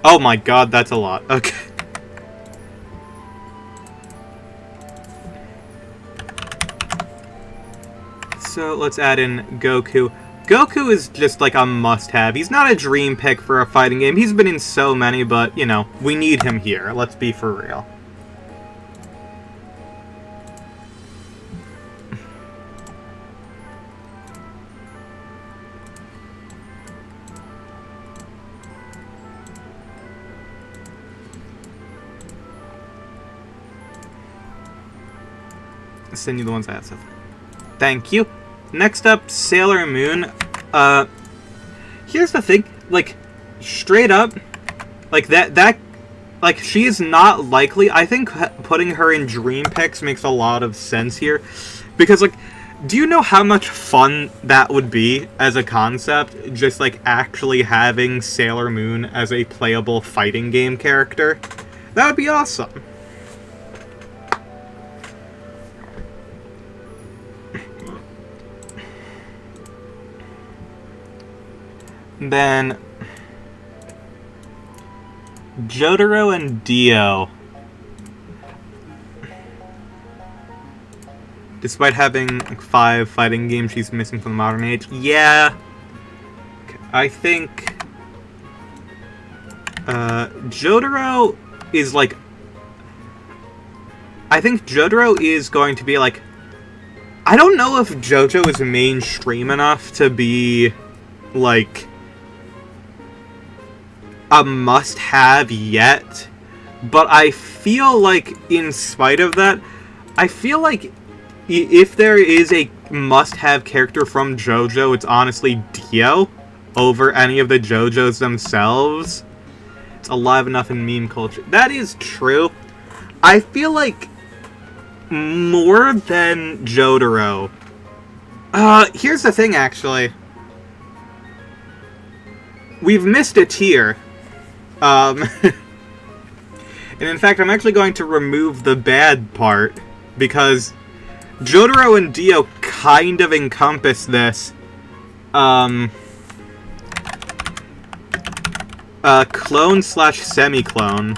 Oh my god, that's a lot. Okay. So let's add in Goku. Goku is just like a must-have. He's not a dream pick for a fighting game. He's been in so many, but, you know, we need him here. Let's be for real. send you the ones I have. So thank you. Next up, Sailor Moon. Here's the thing, like, straight up, like, that, like, she is not likely. I think putting her in Dream Picks makes a lot of sense here. Because, like, do you know how much fun that would be as a concept? Just, like, actually having Sailor Moon as a playable fighting game character? That would be awesome. Then Jotaro and Dio. Despite having like 5 fighting games she's missing from the modern age. Yeah. I think Jotaro is like, I think Jotaro is going to be like, I don't know if JoJo is mainstream enough to be like a must-have yet, but I feel like in spite of that, I feel like if there is a must-have character from JoJo, it's honestly Dio over any of the JoJos themselves. It's alive enough in meme culture. That is true. I feel like more than Jotaro. Here's the thing, actually. We've missed a tier. And in fact, I'm actually going to remove the bad part, because Jotaro and Dio kind of encompass this, clone/semi-clone.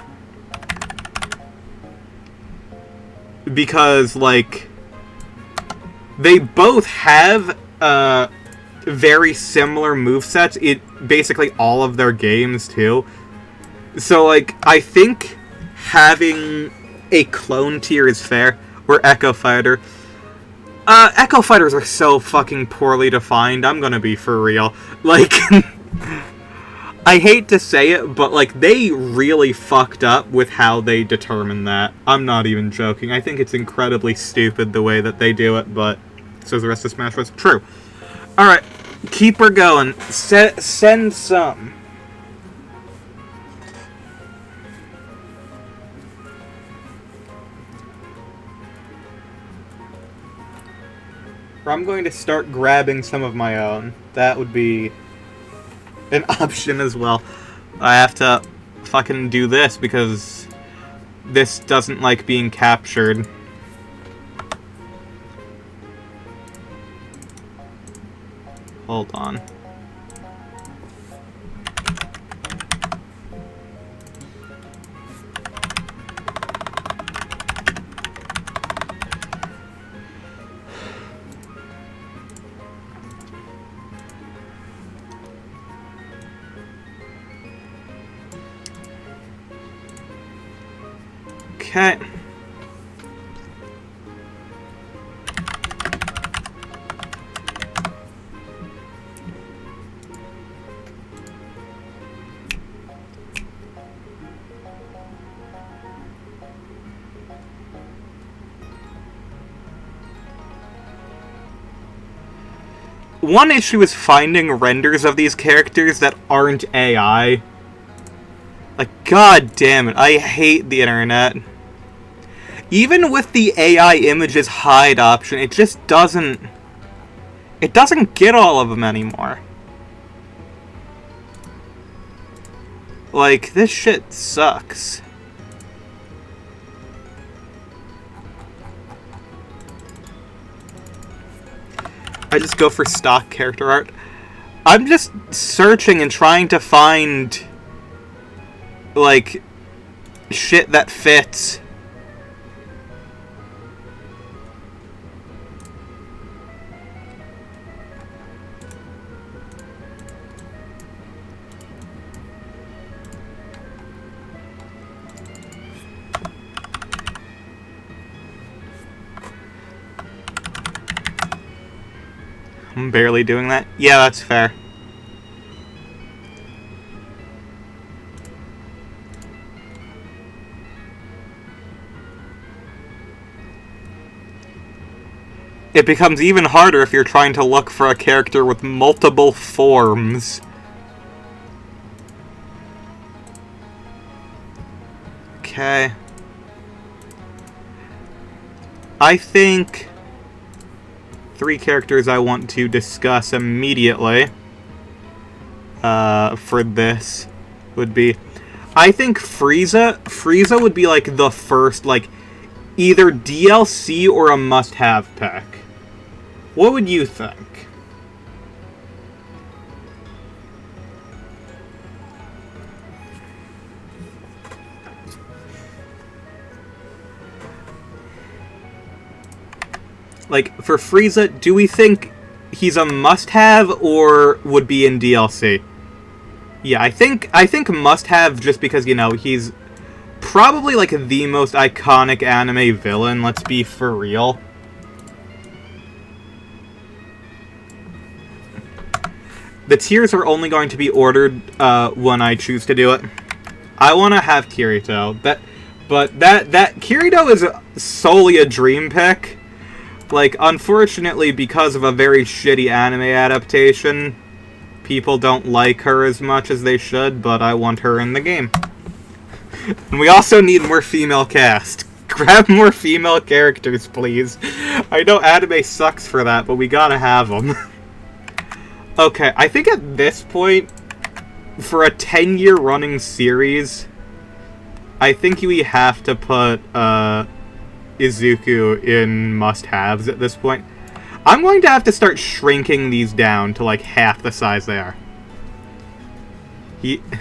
Because, like, they both have, very similar movesets in basically all of their games, too. So, like, I think having a clone tier is fair. Or Echo Fighter. Echo Fighters are so fucking poorly defined, I'm gonna be for real. Like, I hate to say it, but, like, they really fucked up with how they determine that. I'm not even joking. I think it's incredibly stupid the way that they do it, but so is the rest of Smash Bros. True. Alright, keep her going. Send some. Or I'm going to start grabbing some of my own. That would be an option as well. I have to fucking do this because this doesn't like being captured. Hold on. Okay. One issue is finding renders of these characters that aren't AI. Like, god damn it, I hate the internet. Even with the AI images hide option, it just doesn't... It doesn't get all of them anymore. Like, this shit sucks. I just go for stock character art. I'm just searching and trying to find, like, shit that fits. I'm barely doing that. Yeah, that's fair. It becomes even harder if you're trying to look for a character with multiple forms. Okay. I think 3 characters I want to discuss immediately for this would be... I think Frieza. Frieza would be, like, the first, like, either DLC or a must-have pick. What would you think? Like, for Frieza, do we think he's a must-have or would be in DLC? Yeah, I think must-have just because, you know, he's probably, like, the most iconic anime villain, let's be for real. The tiers are only going to be ordered when I choose to do it. I want to have Kirito. But Kirito is solely a dream pick. Like, unfortunately, because of a very shitty anime adaptation, people don't like her as much as they should, but I want her in the game. And we also need more female cast. Grab more female characters, please. I know anime sucks for that, but we gotta have them. Okay, I think at this point, for a 10-year running series, I think we have to put Izuku in must-haves at this point. I'm going to have to start shrinking these down to like half the size they are.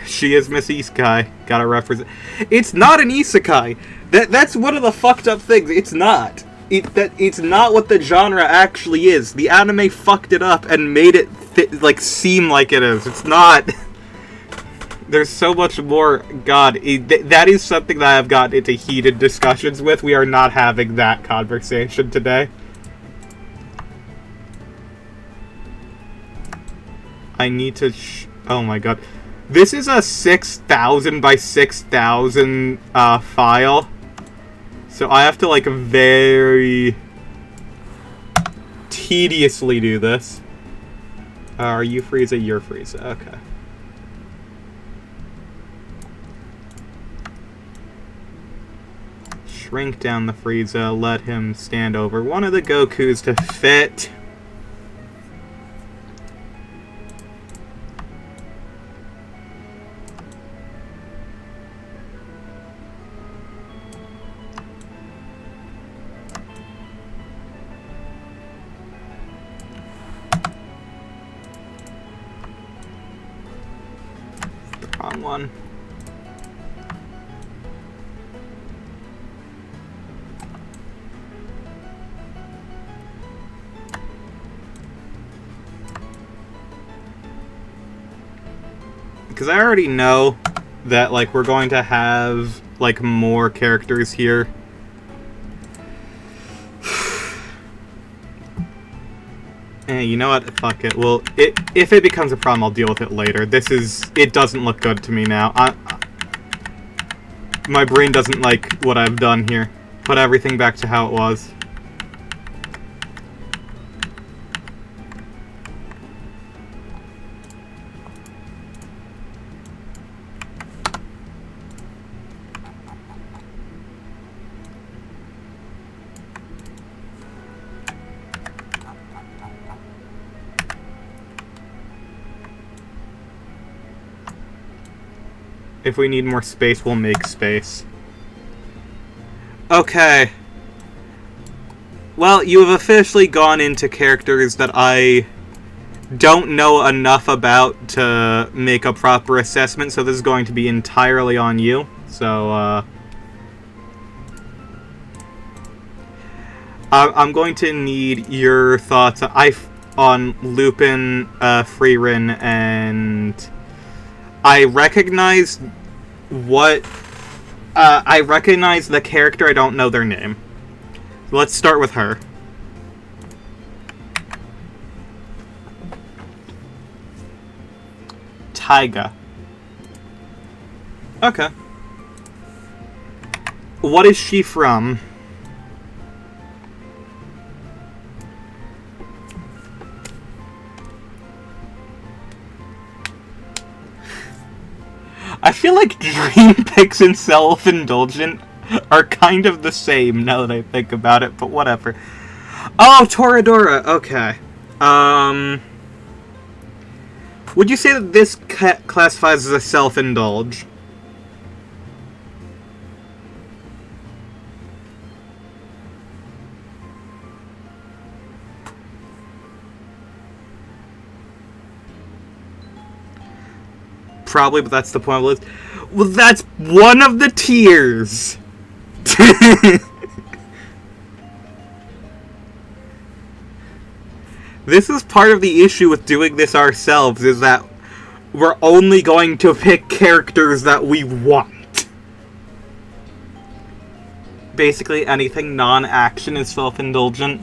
She is Miss Isekai. Gotta represent. It's not an isekai. That's one of the fucked up things. It's not. It's not what the genre actually is. The anime fucked it up and made it seem like it is. It's not. There's so much more. God, that is something that I've gotten into heated discussions with. We are not having that conversation today. I need to. Oh my god. This is a 6,000 by 6,000 file. So I have to, like, very tediously do this. Are you Frieza? You're Frieza. Okay. Shrink down the Frieza. Let him stand over one of the Gokus to fit. Wrong one. Because I already know that, like, we're going to have, like, more characters here. You know what? Fuck it. Well, if it becomes a problem, I'll deal with it later. It doesn't look good to me now. My brain doesn't like what I've done here. Put everything back to how it was. If we need more space, we'll make space. Okay. Well, you have officially gone into characters that I don't know enough about to make a proper assessment, so this is going to be entirely on you. So, I'm going to need your thoughts on Lupin, Frieren, and... I recognize the character, I don't know their name. Let's start with her. Taiga. Okay. What is she from? I feel like dream picks and self-indulgent are kind of the same now that I think about it, but whatever. Oh, Toradora, okay. Would you say that this classifies as a self-indulge? Probably, but that's the point of the list. Well, that's one of the tiers! This is part of the issue with doing this ourselves, is that we're only going to pick characters that we want. Basically, anything non-action is self-indulgent.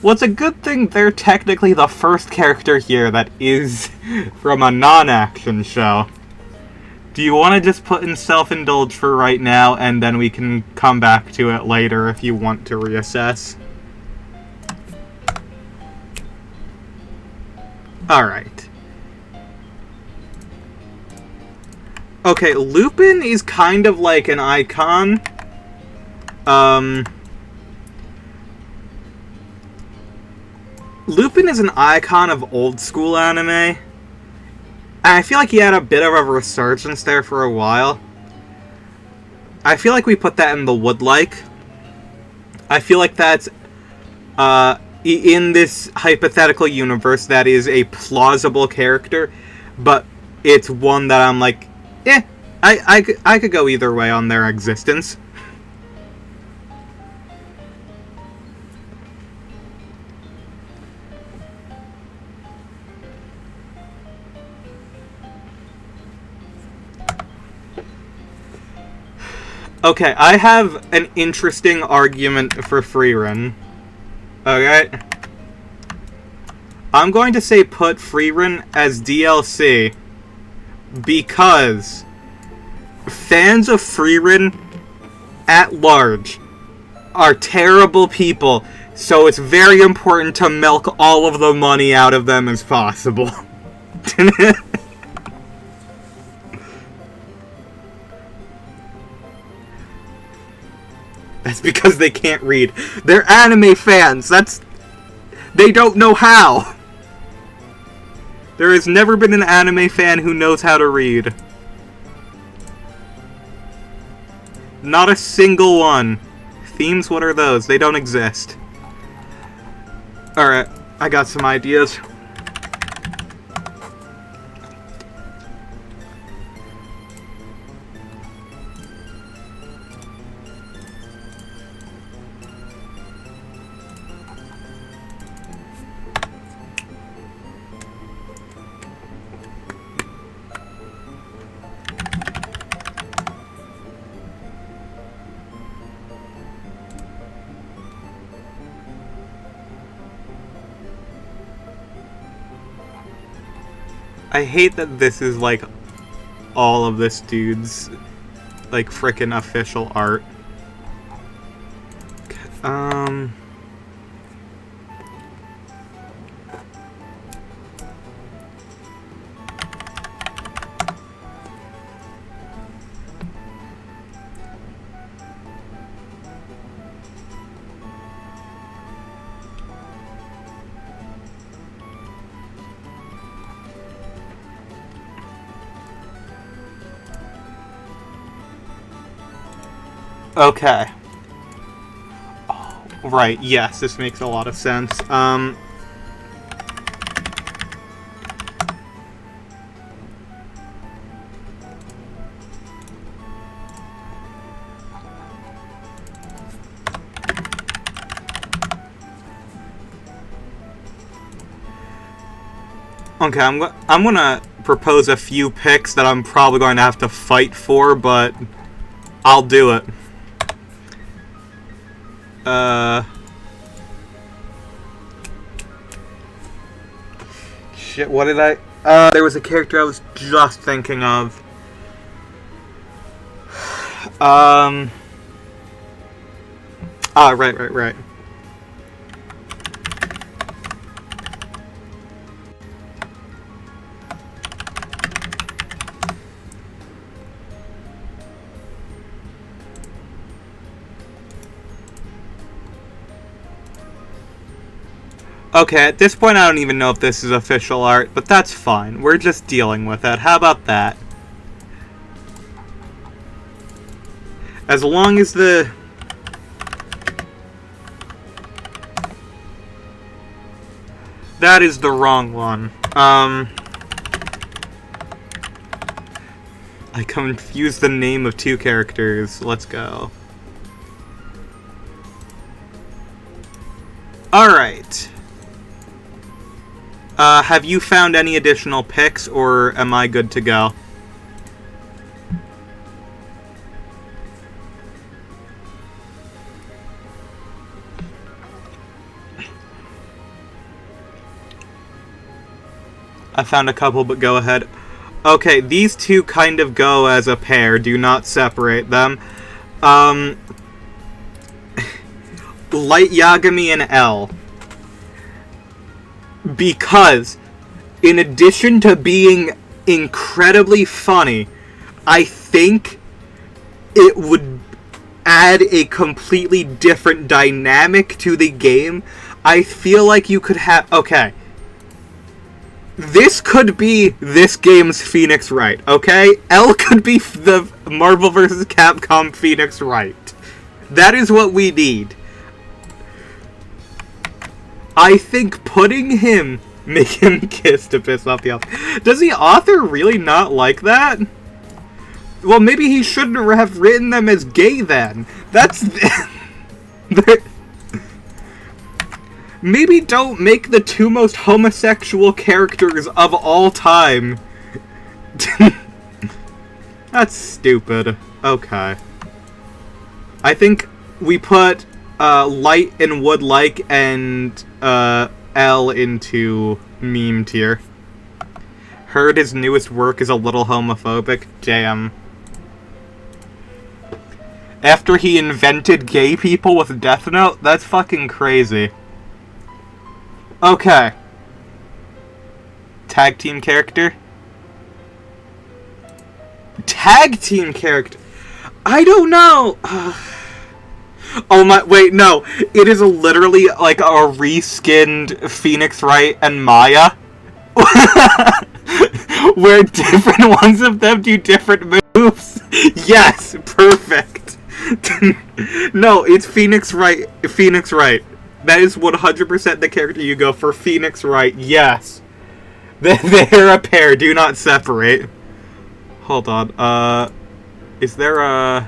Well, it's a good thing they're technically the first character here that is from a non-action show. Do you want to just put in self-indulge for right now, and then we can come back to it later if you want to reassess? Alright. Okay, Lupin is kind of like an icon. Lupin is an icon of old school anime. And I feel like he had a bit of a resurgence there for a while. I feel like we put that in the would-like. I feel like that's, in this hypothetical universe, that is a plausible character, but it's one that I'm like, I could go either way on their existence. Okay, I have an interesting argument for Frieren. Okay? I'm going to say put Frieren as DLC because fans of Frieren at large are terrible people, so it's very important to milk all of the money out of them as possible. That's because they can't read. They're anime fans. They don't know how. There has never been an anime fan who knows how to read. Not a single one. Themes, what are those? They don't exist. Alright, I got some ideas. I hate that this is, like, all of this dude's, like, frickin' official art. Okay. Oh, right, yes, this makes a lot of sense. Okay, I'm gonna propose a few picks that I'm probably going to have to fight for, but I'll do it. Shit, what did I... there was a character I was just thinking of. Right. Okay, at this point I don't even know if this is official art, but that's fine. We're just dealing with it. How about that? As long as the... That is the wrong one. I confused the name of two characters. Let's go. Alright. Have you found any additional picks, or am I good to go? I found a couple, but go ahead. Okay, these two kind of go as a pair. Do not separate them. Light Yagami and L. Because, in addition to being incredibly funny, I think it would add a completely different dynamic to the game. I feel like you could have... Okay. This could be this game's Phoenix Wright, okay? L could be the Marvel vs. Capcom Phoenix Wright. That is what we need. I think putting him, make him kiss to piss off the author. Does the author really not like that? Well, maybe he shouldn't have written them as gay then. That's... Maybe don't make the two most homosexual characters of all time. That's stupid. Okay. I think we put Light and Would-like and L into meme tier. Heard his newest work is a little homophobic. Damn. After he invented gay people with Death Note? That's fucking crazy. Okay. Tag team character? Tag team character? I don't know! Oh my, wait, no. It is literally like a reskinned Phoenix Wright and Maya. Where different ones of them do different moves. Yes, perfect. No, it's Phoenix Wright. Phoenix Wright. That is 100% the character you go for. Phoenix Wright. Yes. They're a pair. Do not separate. Hold on. Is there a...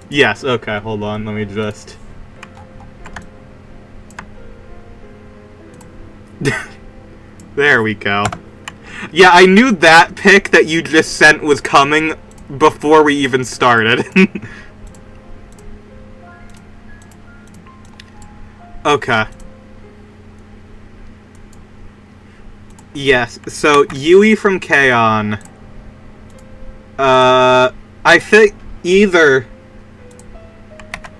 Yes, okay, hold on. Let me just... There we go. Yeah, I knew that pic that you just sent was coming before we even started. Okay. Yes, so Yui from K-On! I think either...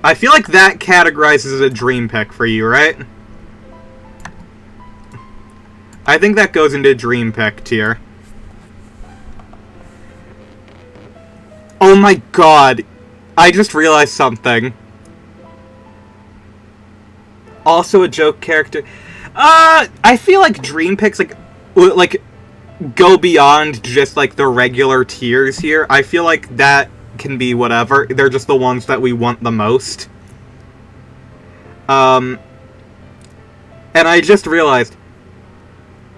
I feel like that categorizes as a dream pick for you, right? I think that goes into dream pick tier. Oh my god. I just realized something. Also a joke character. I feel like dream picks, like, go beyond just, like, the regular tiers here. I feel like that can be whatever. They're just the ones that we want the most. And I just realized,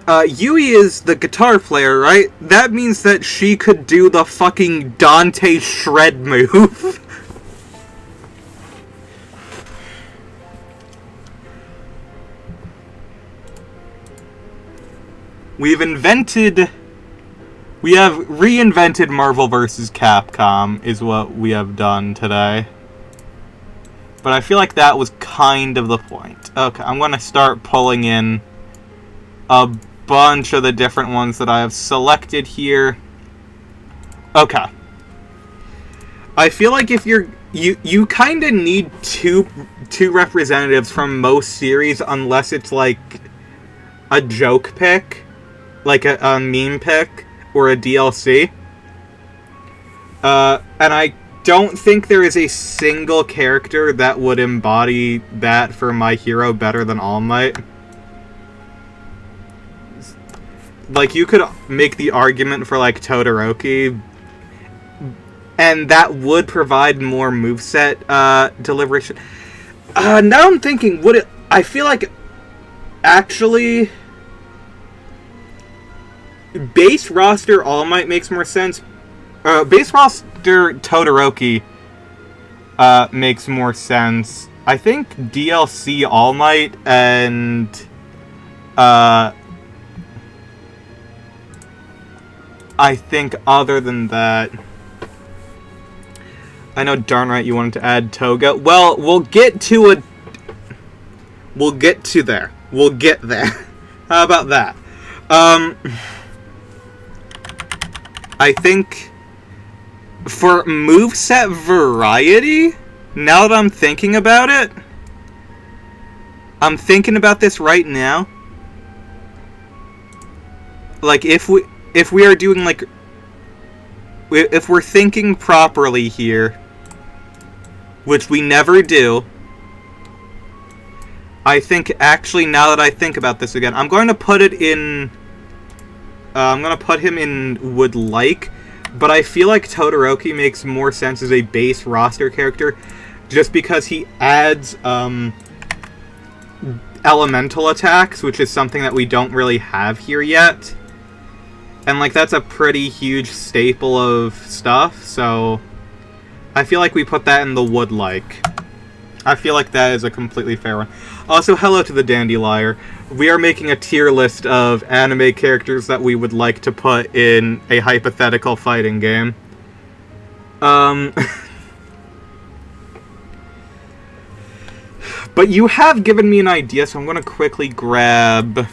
Yui is the guitar player, right? That means that she could do the fucking Dante shred move. We have reinvented Marvel vs. Capcom, is what we have done today. But I feel like that was kind of the point. Okay, I'm going to start pulling in a bunch of the different ones that I have selected here. Okay. I feel like if you kind of need two representatives from most series, unless it's like a joke pick. Like a meme pick or a DLC. And I don't think there is a single character that would embody that for My Hero better than All Might. like, you could make the argument for, like, Todoroki, and that would provide more moveset deliberation. Now I'm thinking, would it... I feel like, actually, base roster All Might makes more sense. Base roster Todoroki makes more sense. I think DLC All Might and I think other than that, I know darn right you wanted to add Toga. Well, we'll get to there. We'll get there. How about that? I think for moveset variety, now that I'm thinking about it, I'm thinking about this right now. Like, if we are doing, like, if we're thinking properly here, which we never do, I think, actually, now that I think about this again, I'm going to put it in, I'm going to put him in would like, but I feel like Todoroki makes more sense as a base roster character, just because he adds, elemental attacks, which is something that we don't really have here yet. And, like, that's a pretty huge staple of stuff, so I feel like we put that in the would like. I feel like that is a completely fair one. Also, hello to the Dandelion. We are making a tier list of anime characters that we would like to put in a hypothetical fighting game. But you have given me an idea, so I'm going to quickly grab...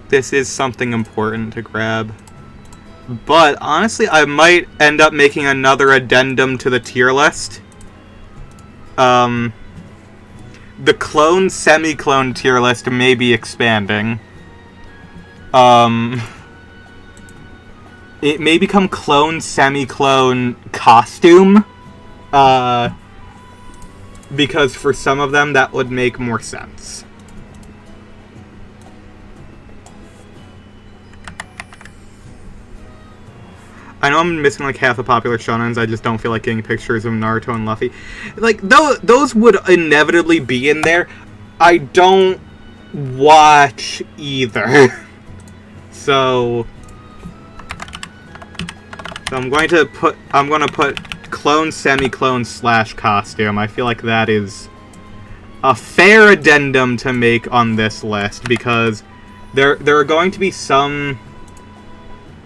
This is something important to grab. But, honestly, I might end up making another addendum to the tier list. The clone, semi-clone tier list may be expanding. It may become clone, semi-clone, costume. Because for some of them, that would make more sense. I know I'm missing, like, half the popular shonens, I just don't feel like getting pictures of Naruto and Luffy. Like, those would inevitably be in there. I don't watch either. So I'm going to put clone, semi-clone, / costume. I feel like that is a fair addendum to make on this list, because there are going to be some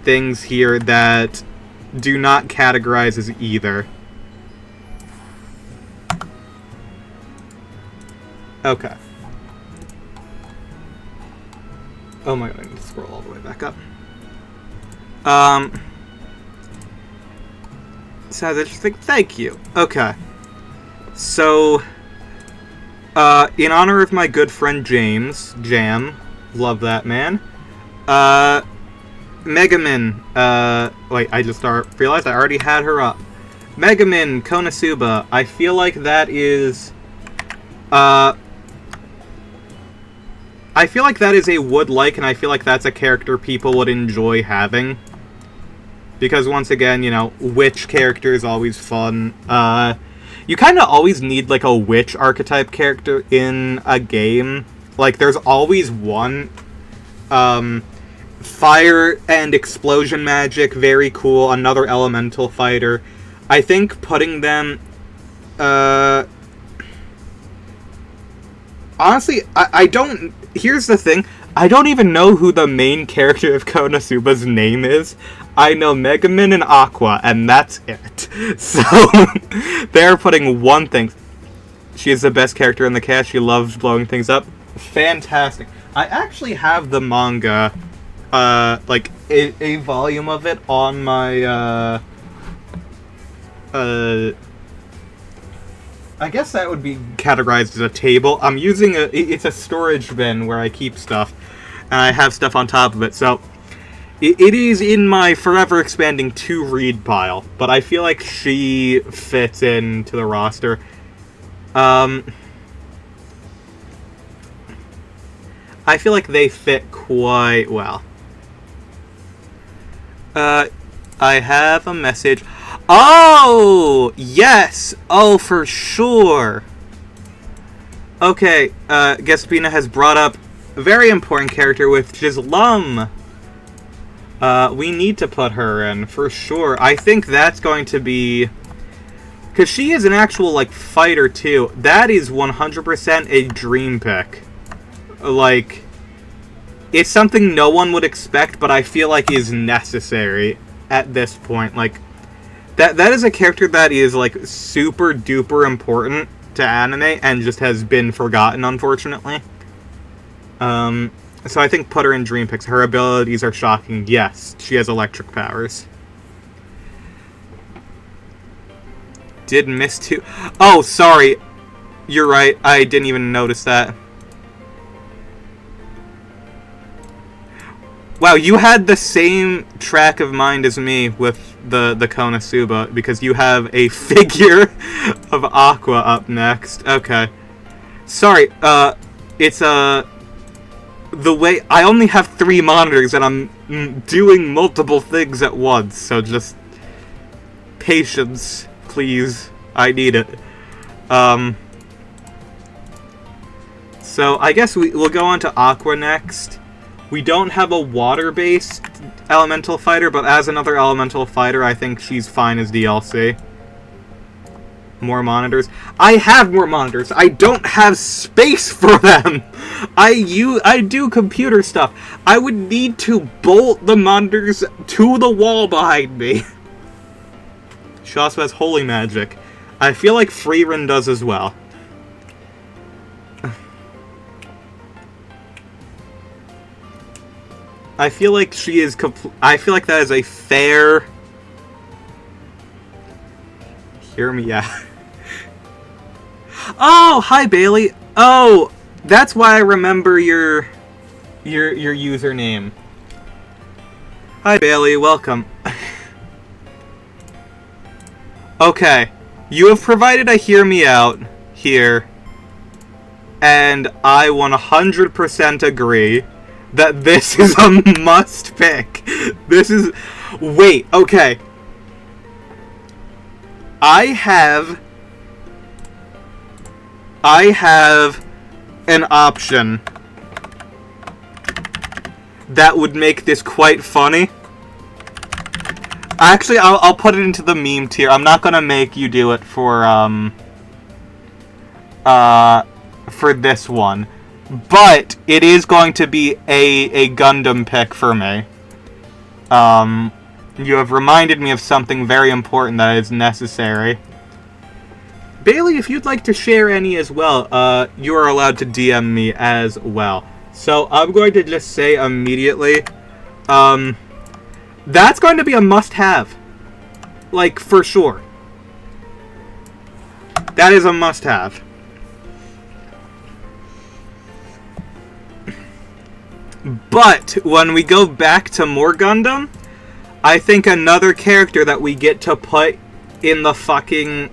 things here that do not categorize as either. Okay. Oh my god, I need to scroll all the way back up. Sounds interesting. Thank you. Okay. So, in honor of my good friend James, Jam, love that man, Megamin, wait, I just realized I already had her up. Megamin Konosuba, I feel like that is, I feel like that is a would like, and I feel like that's a character people would enjoy having. Because once again, you know, witch character is always fun. You kind of always need, like, a witch archetype character in a game. Like, there's always one, fire and explosion magic, very cool. Another elemental fighter. I think putting them, honestly, I don't... Here's the thing. I don't even know who the main character of Konosuba's name is. I know Megamin and Aqua, and that's it. So, they're putting one thing. She is the best character in the cast. She loves blowing things up. Fantastic. I actually have the manga, like, a volume of it on my, I guess that would be categorized as a table. I'm using it's a storage bin where I keep stuff, and I have stuff on top of it, so it is in my forever expanding to read pile, but I feel like she fits into the roster. I feel like they fit quite well. I have a message. Oh! Yes! Oh, for sure! Okay, Gaspina has brought up a very important character, which is Lum. We need to put her in, for sure. I think that's going to be... Because she is an actual, like, fighter, too. That is 100% a dream pick. Like, it's something no one would expect, but I feel like is necessary at this point. Like, that is a character that is, like, super duper important to anime and just has been forgotten, unfortunately. So I think put her in dream picks. Her abilities are shocking. Yes, she has electric powers. Did miss two. Oh, sorry. You're right. I didn't even notice that. Wow, you had the same track of mind as me with the Konosuba, because you have a figure of Aqua up next. Okay. Sorry, it's the way... I only have 3 monitors, and I'm doing multiple things at once, so just... patience, please. I need it. So, I guess we'll go on to Aqua next. We don't have a water-based elemental fighter, but as another elemental fighter, I think she's fine as DLC. More monitors. I have more monitors. I don't have space for them. I do computer stuff. I would need to bolt the monitors to the wall behind me. She also has holy magic. I feel like Freerin does as well. I feel like she is I feel like that is a fair... Hear me out. Oh, hi Bailey. Oh, that's why I remember your username. Hi Bailey, welcome. Okay, you have provided a hear me out here, and I 100% agree that this is a must pick. This is... Wait, okay. I have an option that would make this quite funny. Actually, I'll put it into the meme tier. I'm not gonna make you do it for this one. But it is going to be a Gundam pick for me. You have reminded me of something very important that is necessary. Bailey, if you'd like to share any as well, you are allowed to DM me as well. So I'm going to just say immediately, that's going to be a must-have. Like, for sure. That is a must-have. But when we go back to more Gundam, I think another character that we get to put in the fucking,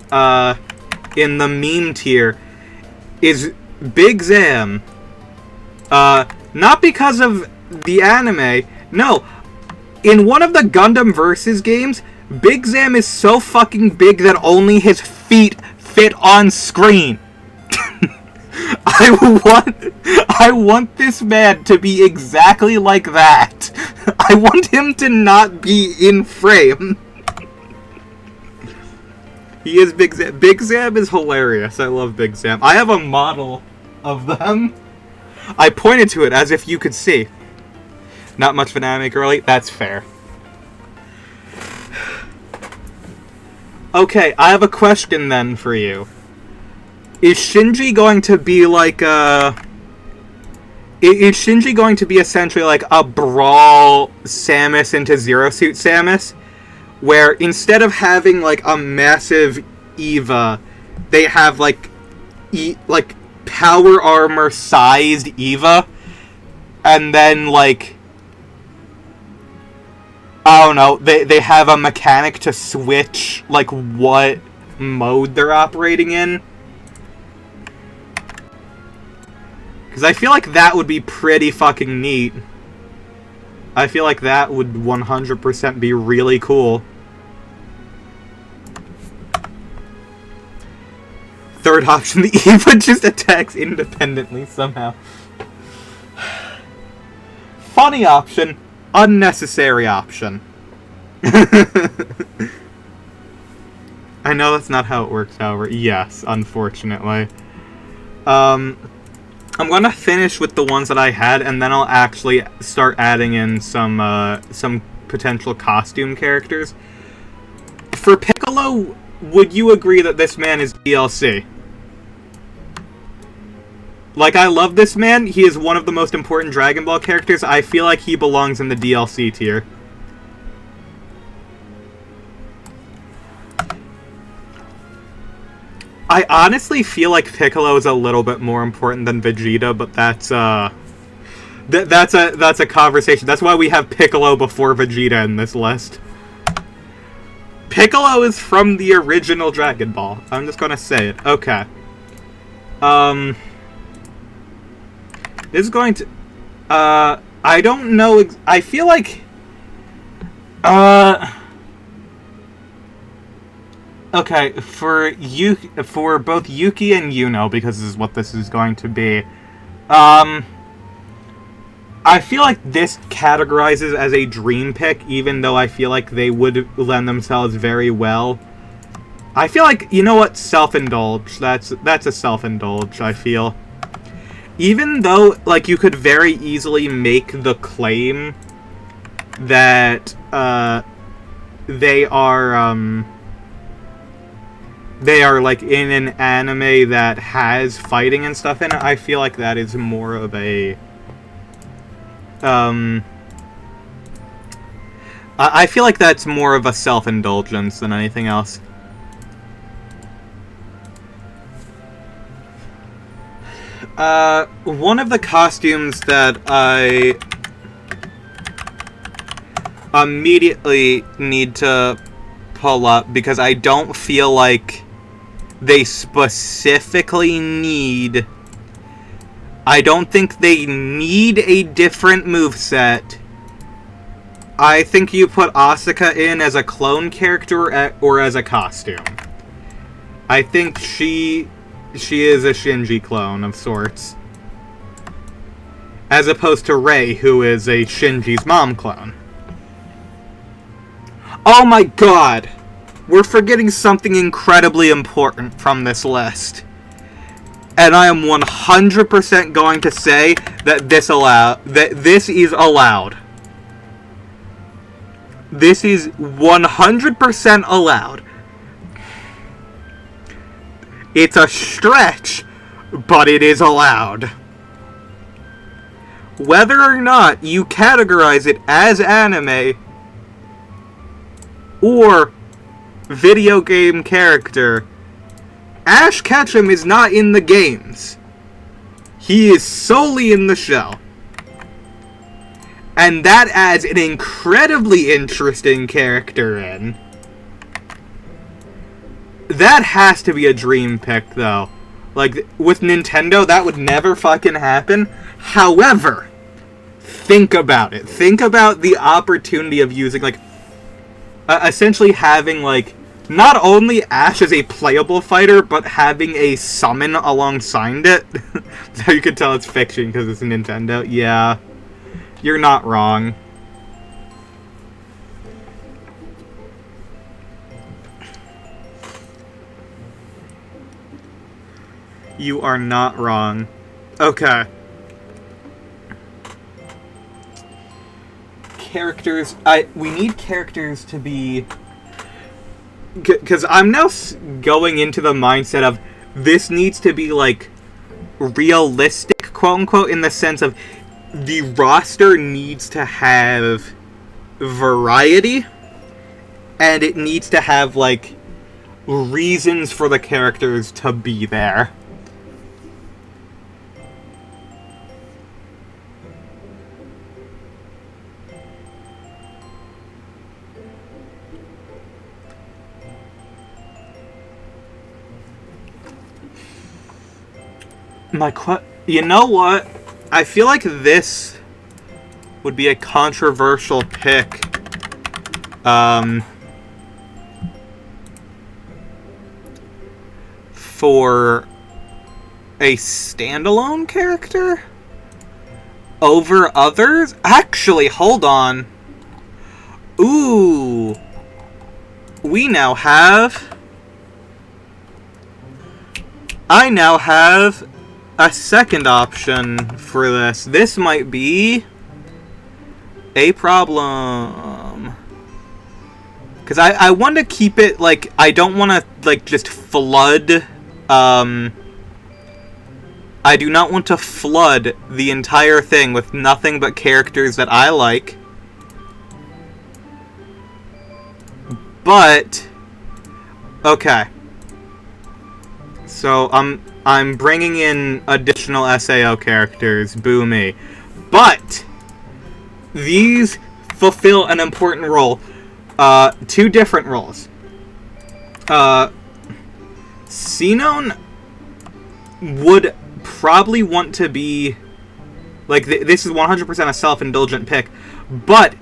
in the meme tier is Big Zam. Not because of the anime. No. In one of the Gundam Versus games, Big Zam is so fucking big that only his feet fit on screen. I want this man to be exactly like that. I want him to not be in frame. He is Big Zam. Big Zam is hilarious. I love Big Zam. I have a model of them. I pointed to it as if you could see. Not much of an anime girly? That's fair. Okay, I have a question then for you. Is Shinji going to be like a... Is Shinji going to be essentially like a Brawl Samus into Zero Suit Samus? Where instead of having like a massive Eva they have, like, power armor-sized Eva, and then, like, I don't know, they have a mechanic to switch, like, what mode they're operating in. Because I feel like that would be pretty fucking neat. I feel like that would 100% be really cool. Third option, the Eva just attacks independently somehow. Funny option, unnecessary option. I know that's not how it works, however. Yes, unfortunately. I'm gonna finish with the ones that I had, and then I'll actually start adding in some potential costume characters. For Piccolo, would you agree that this man is DLC? Like, I love this man. He is one of the most important Dragon Ball characters. I feel like he belongs in the DLC tier. I honestly feel like Piccolo is a little bit more important than Vegeta, but that's a conversation. That's why we have Piccolo before Vegeta in this list. Piccolo is from the original Dragon Ball. I'm just gonna say it. Okay. This is going to... I don't know... I feel like... Okay, for both Yuki and Yuno, because this is what this is going to be, I feel like this categorizes as a dream pick, even though I feel like they would lend themselves very well. I feel like, you know what, self-indulge. That's a self-indulge, I feel. Even though, like, you could very easily make the claim that, they are, like, in an anime that has fighting and stuff in it, I feel like that is more of a, I feel like that's more of a self-indulgence than anything else. One of the costumes that I immediately need to pull up, because I don't feel like they specifically need... I don't think they need a different moveset. I think you put Asuka in as a clone character or as a costume. I think she is a Shinji clone of sorts. As opposed to Rei, who is a Shinji's mom clone. Oh my god! We're forgetting something incredibly important from this list. And I am 100% going to say that this is allowed. This is 100% allowed. It's a stretch, but it is allowed. Whether or not you categorize it as anime or video game character, Ash Ketchum is not in the games. He is solely in the show. And that adds an incredibly interesting character in. That has to be a dream pick, though. Like, with Nintendo, that would never fucking happen. However, think about it. Think about the opportunity of using, like, essentially having, like, not only Ash as a playable fighter, but having a summon alongside it. So you can tell it's fiction because it's Nintendo. Yeah, you're not wrong. You are not wrong. Okay. Characters. We need characters to be... Because I'm now going into the mindset of this needs to be, like, realistic, quote-unquote, in the sense of the roster needs to have variety, and it needs to have, like, reasons for the characters to be there. You know what? I feel like this would be a controversial pick. For a standalone character over others? Actually, hold on. Ooh. I now have a second option for this. This might be a problem. Because I want to keep it, like, I don't want to, like, just flood, I do not want to flood the entire thing with nothing but characters that I like. But, okay. So, I'm bringing in additional SAO characters, boo me. But, these fulfill an important role. Two different roles. Xenon would probably want to be, like, this is 100% a self-indulgent pick, but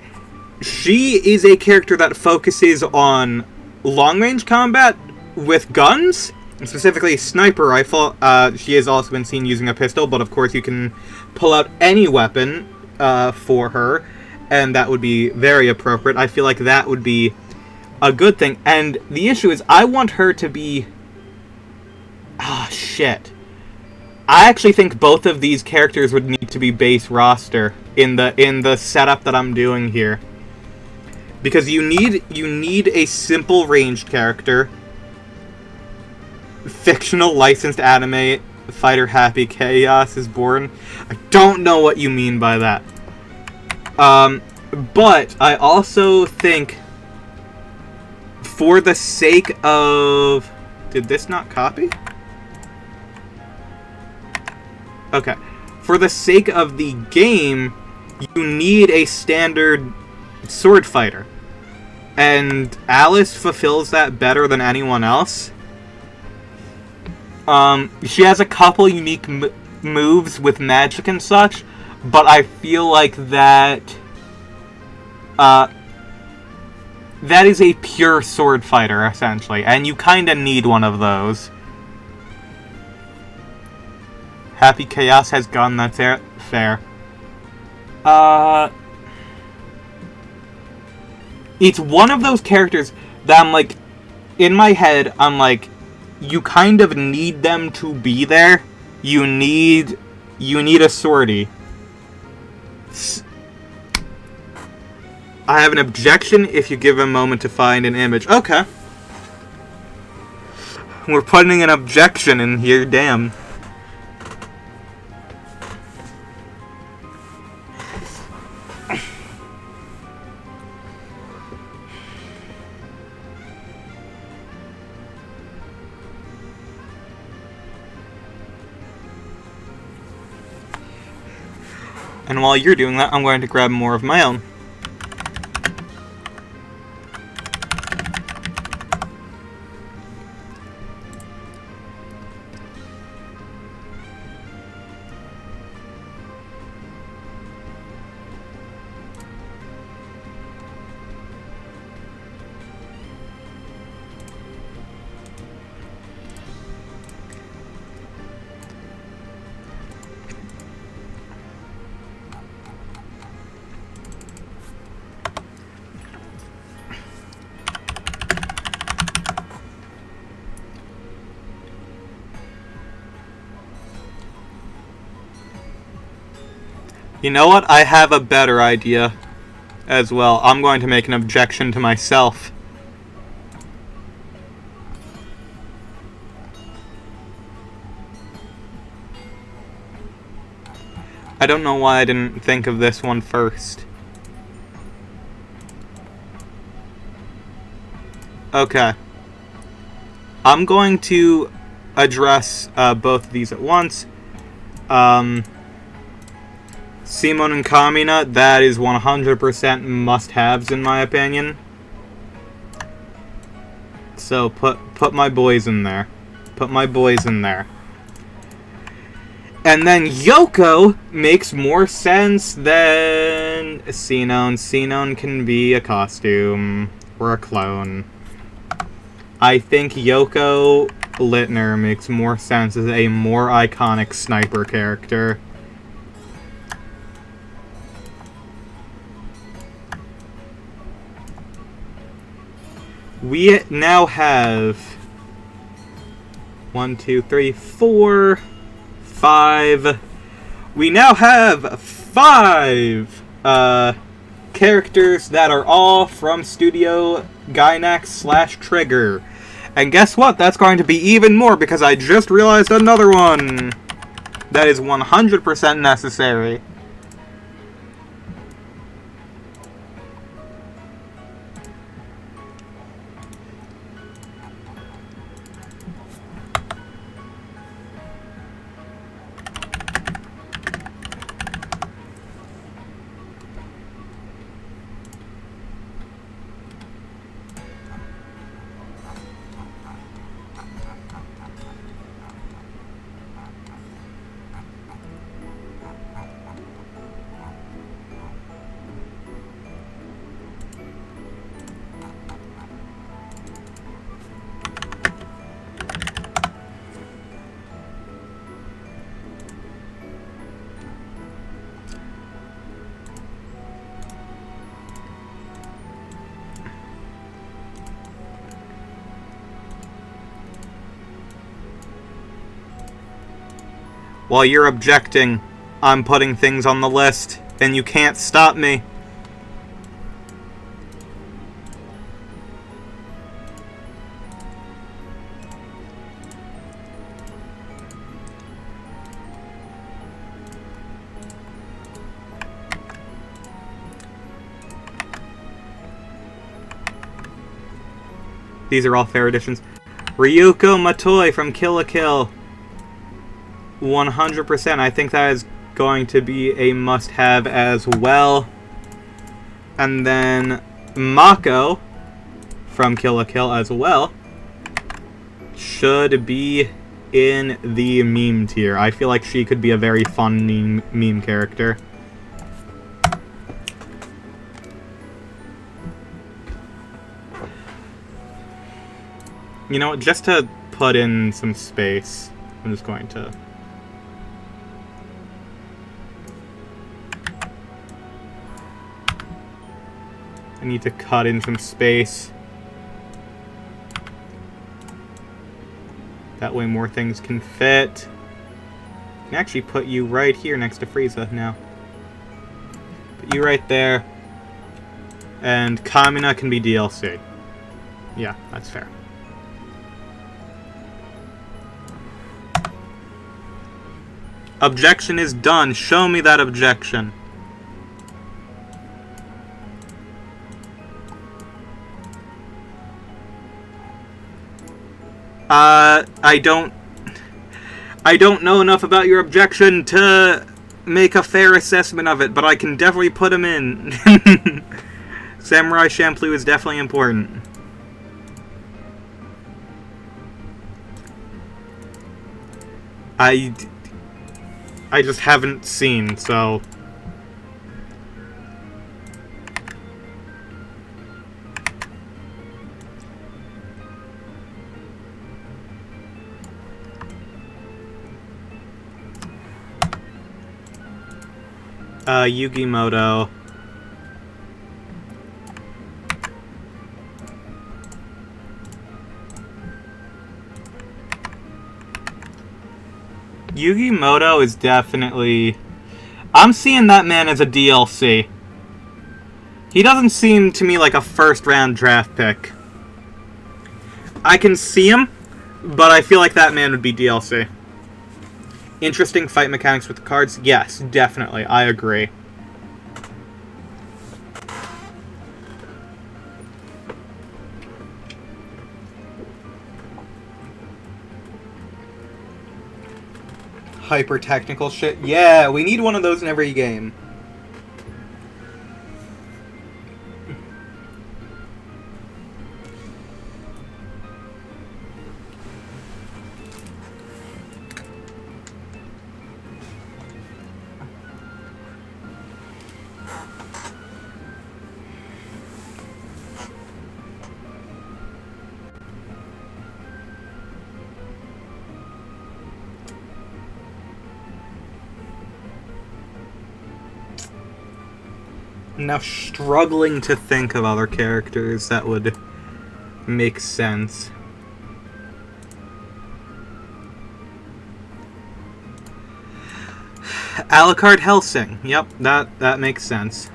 she is a character that focuses on long-range combat with guns, specifically sniper rifle. She has also been seen using a pistol, but of course you can pull out any weapon for her, and that would be very appropriate. I feel like that would be a good thing. And the issue is, I want her to be... Ah, shit. I actually think both of these characters would need to be base roster in the setup that I'm doing here. Because you need a simple ranged character. Fictional licensed anime fighter Happy Chaos is born. I don't know what you mean by that. But I also think, for the sake of... Did this not copy? Okay. For the sake of the game, you need a standard sword fighter. And Alice fulfills that better than anyone else. She has a couple unique moves with magic and such, but I feel like that is a pure sword fighter, essentially, and you kind of need one of those. Happy Chaos has gun, that's fair. It's one of those characters that I'm like, in my head, I'm like, you kind of need them to be there. You need a swordie. I have an objection if you give a moment to find an image. Okay. We're putting an objection in here, damn. And while you're doing that, I'm going to grab more of my own. You know what? I have a better idea as well. I'm going to make an objection to myself. I don't know why I didn't think of this one first. Okay. I'm going to address both of these at once. Simon and Kamina, that is 100% must-haves in my opinion. So put my boys in there. Put my boys in there. And then Yoko makes more sense than Xenon. Xenon can be a costume or a clone. I think Yoko Littner makes more sense as a more iconic sniper character. We now have 1, 2, 3, 4, 5. We now have 5 characters that are all from Studio Gainax / Trigger. And guess what? That's going to be even more because I just realized another one that is 100% necessary. While you're objecting, I'm putting things on the list, and you can't stop me. These are all fair additions. Ryuko Matoi from Kill la Kill. 100%. I think that is going to be a must-have as well. And then Mako from Kill la Kill as well should be in the meme tier. I feel like she could be a very fun meme character. You know, just to put in some space, I'm just going to... I need to cut in some space. That way more things can fit. I can actually put you right here next to Frieza now. Put you right there. And Kamina can be DLC. Yeah, that's fair. Objection is done. Show me that objection. I don't know enough about your objection to make a fair assessment of it, but I can definitely put him in. Samurai Champloo is definitely important. I just haven't seen, so... Yugimoto. Yugimoto is definitely... I'm seeing that man as a DLC. He doesn't seem to me like a first-round draft pick. I can see him, but I feel like that man would be DLC. Interesting fight mechanics with the cards? Yes, definitely. I agree. hyper-technical shit. Yeah, we need one of those in every game. Now struggling to think of other characters that would make sense. Alucard Helsing. Yep, that makes sense.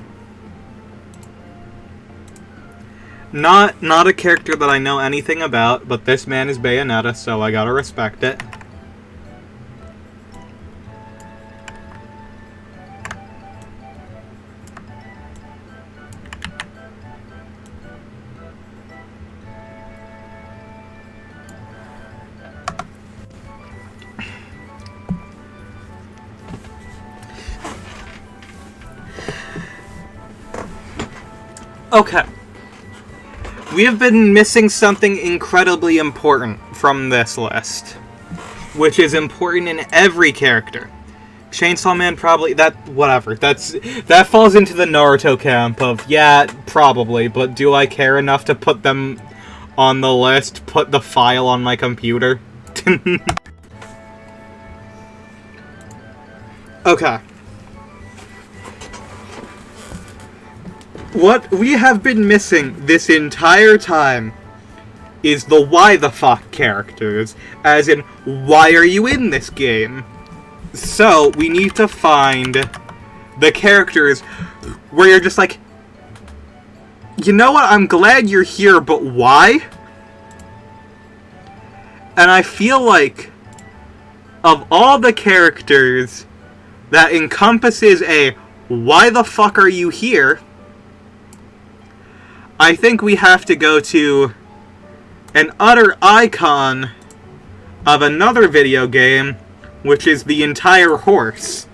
Not a character that I know anything about, but this man is Bayonetta, so I gotta respect it. Okay. We have been missing something incredibly important from this list, which is important in every character. Chainsaw Man probably, whatever, that falls into the Naruto camp of, yeah, probably, but do I care enough to put them on the list, put the file on my computer? Okay. What we have been missing this entire time is the why the fuck characters, as in, why are you in this game? So, we need to find the characters where you're just like, you know what, I'm glad you're here, but why? And I feel like, of all the characters that encompasses a why the fuck are you here, I think we have to go to an utter icon of another video game, which is the entire horse.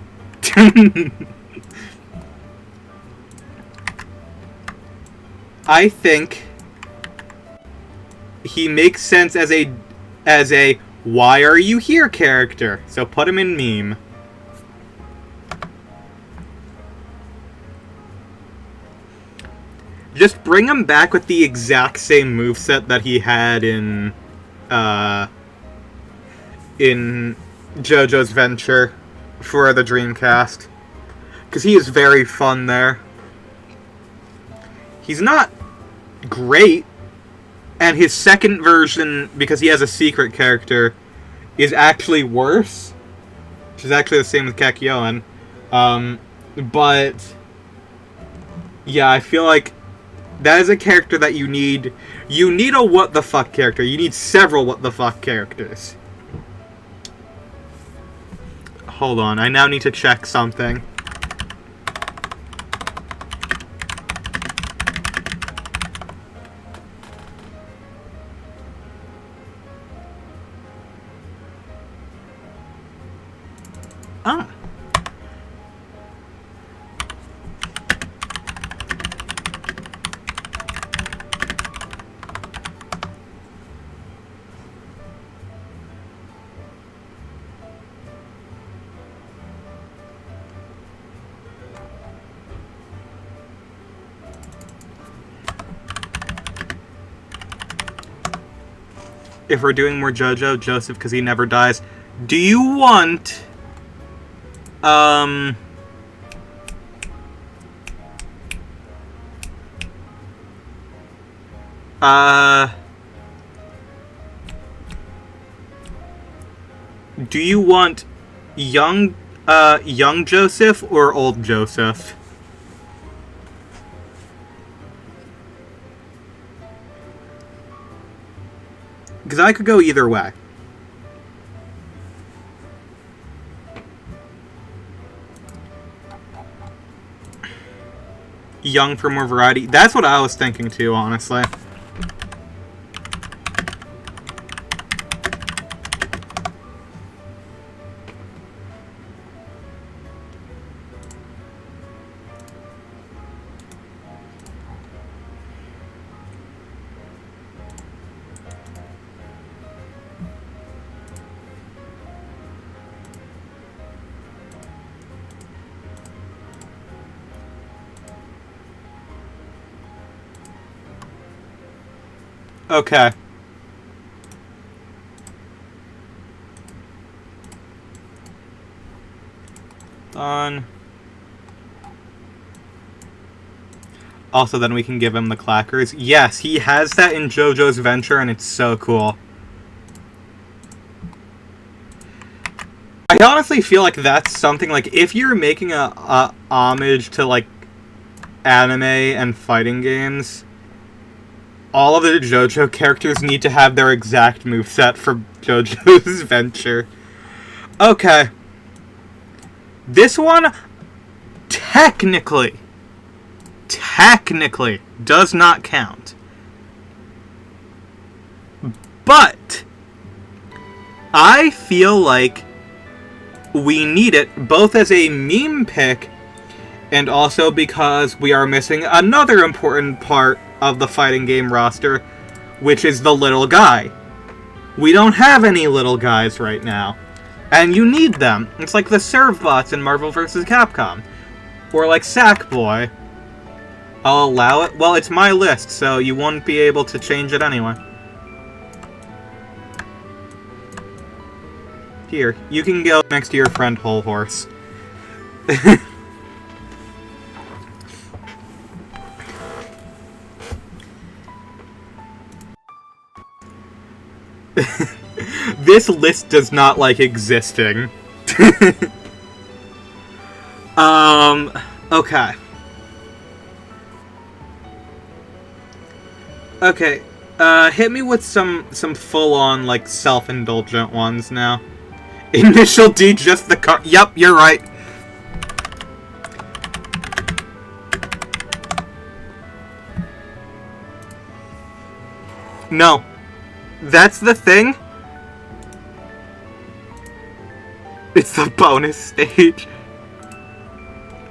I think he makes sense as a why are you here character, so put him in meme. Just bring him back with the exact same moveset that he had in JoJo's Venture for the Dreamcast. Because he is very fun there. He's not great, and his second version, because he has a secret character, is actually worse. Which is actually the same with Kakyoin. But yeah, I feel like that is a character that you need. You need a what the fuck character. You need several what the fuck characters. Hold on, I now need to check something. Ah. If we're doing more JoJo, Joseph, because he never dies. Do you want... Do you want young Joseph or old Joseph? Because I could go either way. Young for more variety. That's what I was thinking too, honestly. Okay. Done. Also, then we can give him the clackers. Yes, he has that in JoJo's Venture, and it's so cool. I honestly feel like that's something, like, if you're making a homage to, like, anime and fighting games, all of the JoJo characters need to have their exact moveset for JoJo's Venture. Okay. This one, technically does not count. But I feel like we need it both as a meme pick and also because we are missing another important part of the fighting game roster, which is the little guy. We don't have any little guys right now, and you need them. It's like the serve bots in Marvel vs. Capcom, or like Sackboy. I'll allow it. Well, it's my list, so you won't be able to change it anyway. Here, you can go next to your friend Whole Horse. This list does not like existing. Okay. Okay, hit me with some full-on, like, self-indulgent ones now. Initial D, just the car. Yep, you're right. No. That's the thing. It's the bonus stage.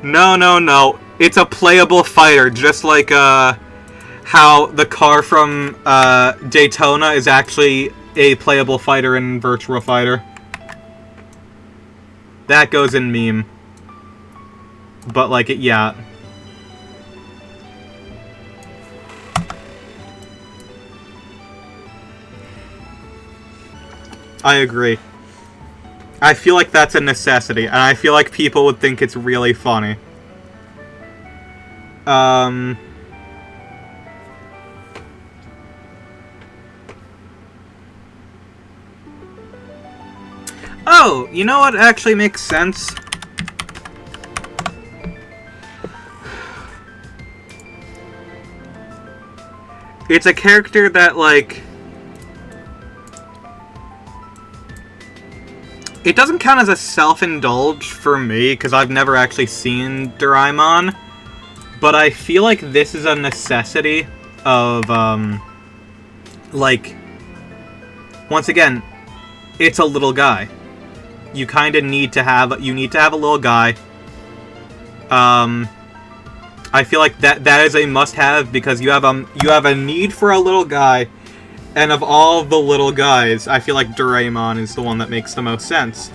No. It's a playable fighter, just like, how the car from, Daytona is actually a playable fighter in Virtua Fighter. That goes in meme. But, like, yeah. I agree. I feel like that's a necessity, and I feel like people would think it's really funny. Oh, you know what actually makes sense? It's a character that, like... It doesn't count as a self-indulge for me, because I've never actually seen Doraemon. But I feel like this is a necessity of, like... Once again, it's a little guy. You kind of need to have a little guy. I feel like that is a must-have because you have a need for a little guy, and of all the little guys, I feel like Doraemon is the one that makes the most sense.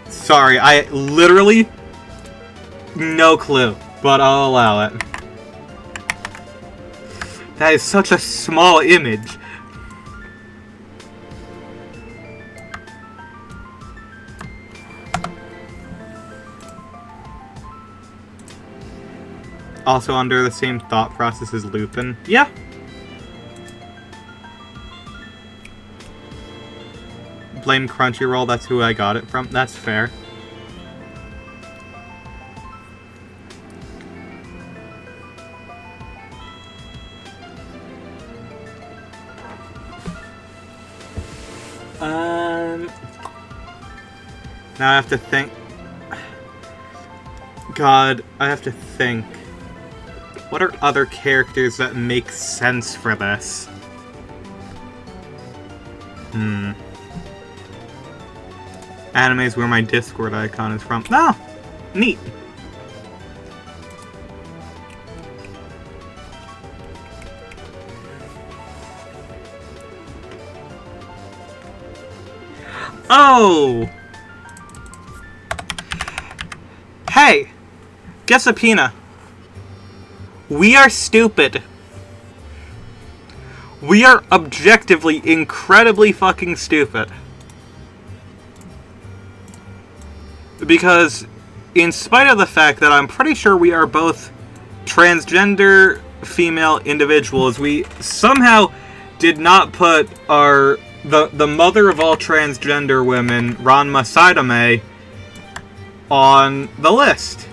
Sorry, I literally no clue, but I'll allow it. That is such a small image. Also under the same thought process as Lupin. Yeah. Blame Crunchyroll, that's who I got it from. That's fair. Now I have to think. God, I have to think. What are other characters that make sense for this? Anime is where my Discord icon is from. Oh! Neat! Oh! Hey! Guess a Pina. We are stupid. We are objectively incredibly fucking stupid. Because, in spite of the fact that I'm pretty sure we are both transgender female individuals, we somehow did not put the mother of all transgender women, Ranma Saitame, on the list.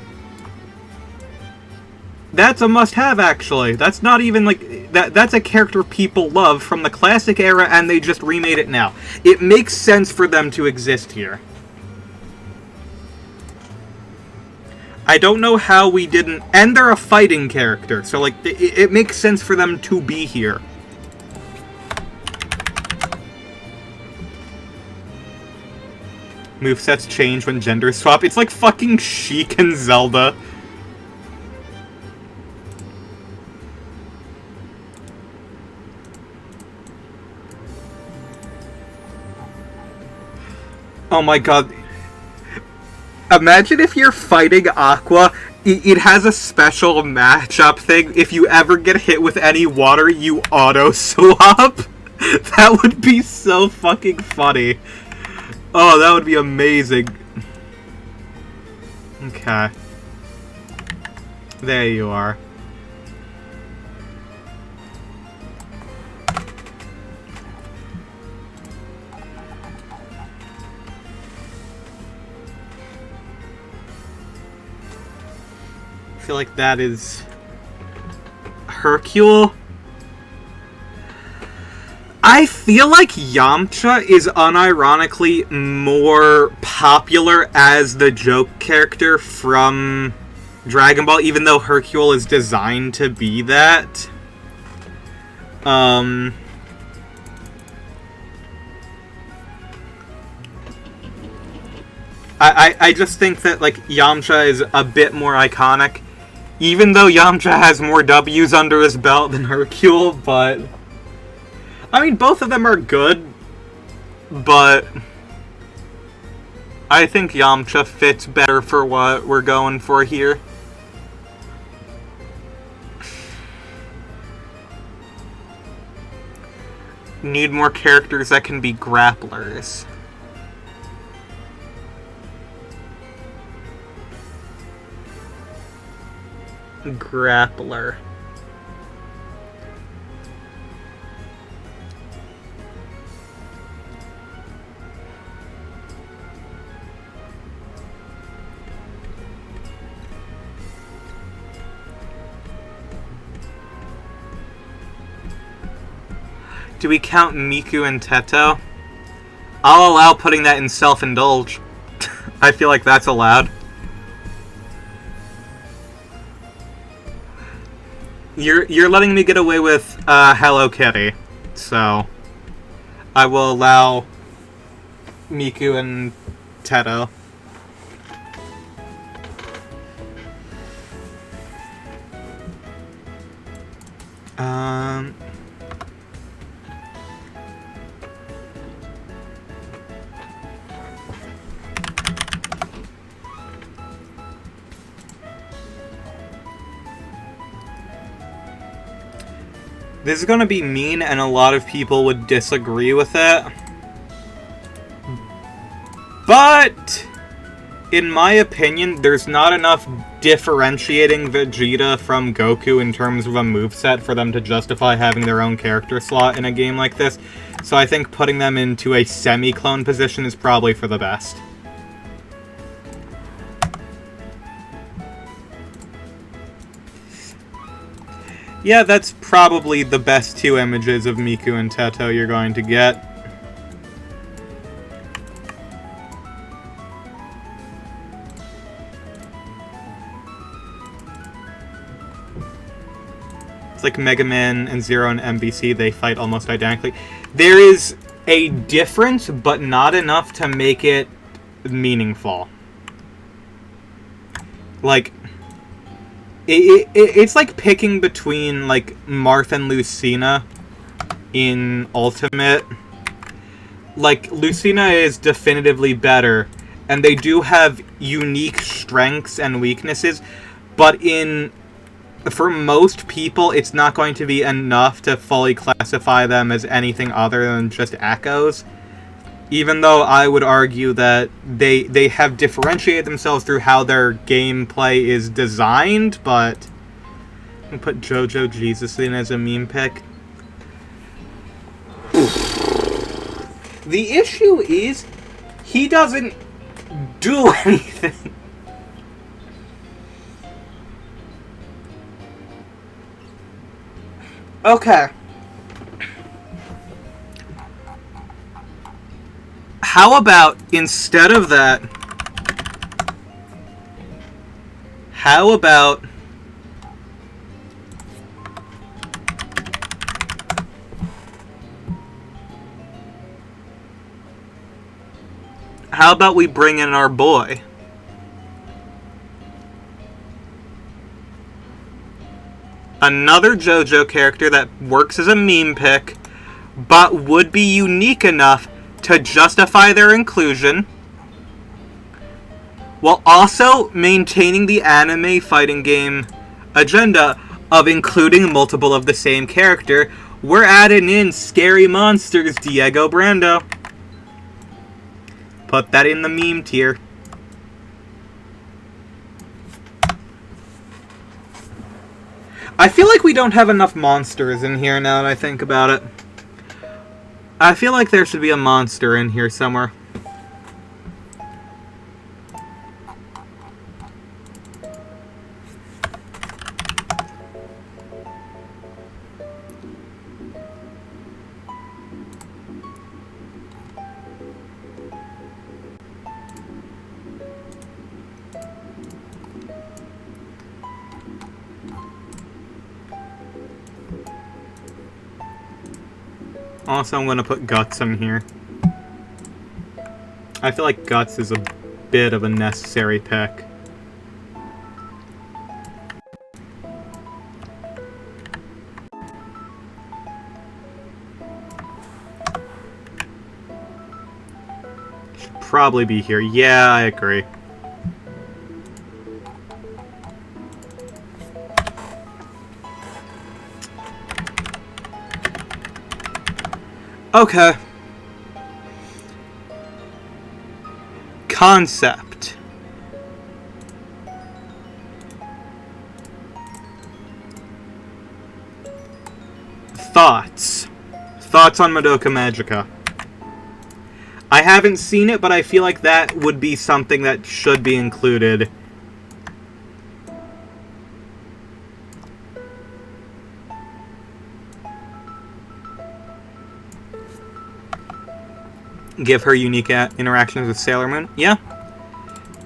That's a must-have, actually. That's not even, like... That's a character people love from the classic era, and they just remade it now. It makes sense for them to exist here. I don't know how we didn't... And they're a fighting character, so, like, it makes sense for them to be here. Movesets change when genders swap. It's like fucking Sheik and Zelda. Oh my god. Imagine if you're fighting Aqua, it has a special matchup thing. If you ever get hit with any water, you auto-swap. That would be so fucking funny. Oh, that would be amazing. Okay. There you are. I feel like that is Hercule. I feel like Yamcha is unironically more popular as the joke character from Dragon Ball, even though Hercule is designed to be that. I just think that, like, Yamcha is a bit more iconic. Even though Yamcha has more W's under his belt than Hercule, but... I mean, both of them are good, but... I think Yamcha fits better for what we're going for here. Need more characters that can be grapplers. Grappler. Do we count Miku and Teto? I'll allow putting that in self-indulge. I feel like that's allowed. You're letting me get away with Hello Kitty, so I will allow Miku and Teto. This is gonna be mean, and a lot of people would disagree with it. But, in my opinion, there's not enough differentiating Vegeta from Goku in terms of a moveset for them to justify having their own character slot in a game like this. So I think putting them into a semi-clone position is probably for the best. Yeah, that's probably the best two images of Miku and Teto you're going to get. It's like Mega Man and Zero and MVC, they fight almost identically. There is a difference, but not enough to make it meaningful. Like... It's like picking between, like, Marth and Lucina in Ultimate. like, Lucina is definitively better, and they do have unique strengths and weaknesses, but for most people, it's not going to be enough to fully classify them as anything other than just echoes. Even though I would argue that they have differentiated themselves through how their gameplay is designed, but I'm gonna put JoJo Jesus in as a meme pick. The issue is, he doesn't do anything. Okay. How about, instead of that, how about we bring in our boy? Another JoJo character that works as a meme pick, but would be unique enough to justify their inclusion, while also maintaining the anime fighting game agenda of including multiple of the same character. We're adding in Scary Monsters Diego Brando. Put that in the meme tier. I feel like we don't have enough monsters in here now that I think about it. I feel like there should be a monster in here somewhere. Also, I'm going to put Guts in here. I feel like Guts is a bit of a necessary pick. Should probably be here. Yeah, I agree. Okay. Concept. Thoughts. Thoughts on Madoka Magica. I haven't seen it, but I feel like that would be something that should be included. Give her unique interactions with Sailor Moon? Yeah.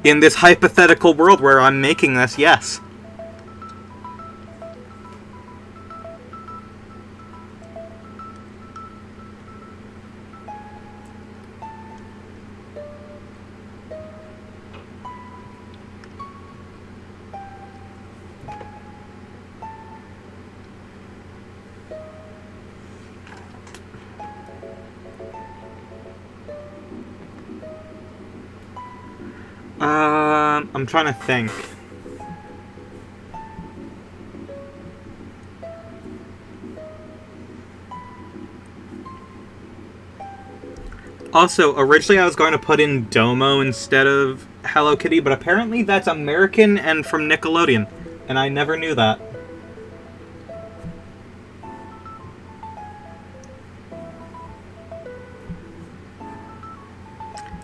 In this hypothetical world where I'm making this, yes. I'm trying to think. Also, originally I was going to put in Domo instead of Hello Kitty, but apparently that's American and from Nickelodeon, and I never knew that.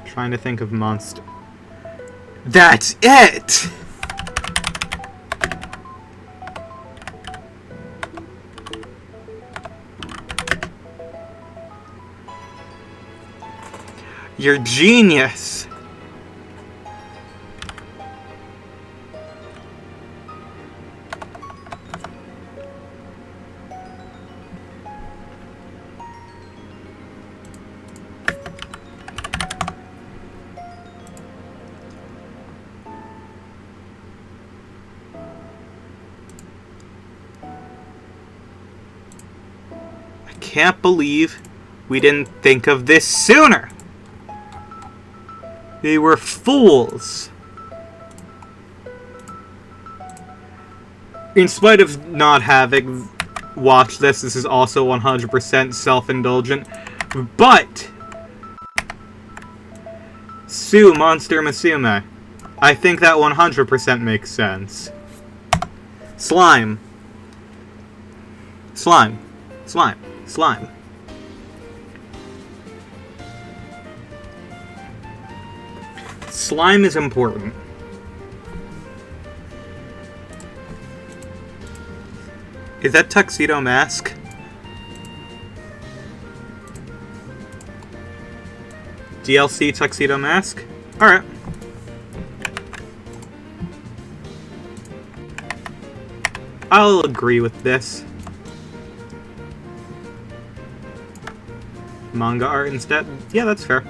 Trying to think of monster. That's it! You're genius! Can't believe We didn't think of this sooner! They were fools! In spite of not having watched this is also 100% self-indulgent. But Sue Monster Musume. I think that 100% makes sense. Slime. Slime. Slime. Slime. Slime is important. Is that Tuxedo Mask? DLC Tuxedo Mask? Alright. I'll agree with this. Manga art instead? Yeah, that's fair.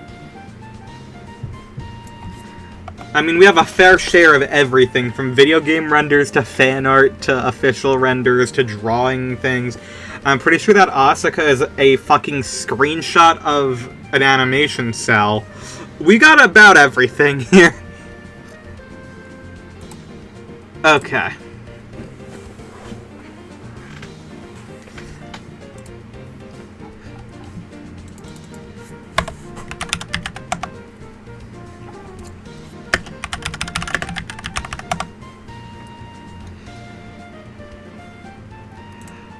I mean, we have a fair share of everything, from video game renders to fan art to official renders to drawing things. I'm pretty sure that Asuka is a fucking screenshot of an animation cell. We got about everything here. Okay.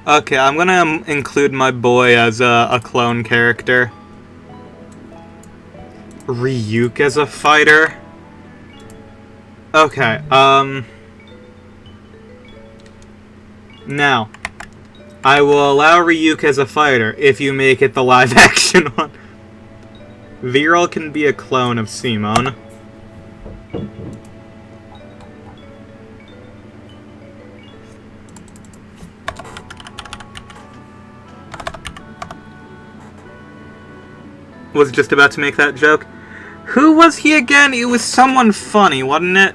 Okay, I'm gonna include my boy as a clone character. Ryuk as a fighter? Okay, now, I will allow Ryuk as a fighter if you make it the live-action one. Viral can be a clone of Simone. Was just about to make that joke. Who was he again? It was someone funny, wasn't it?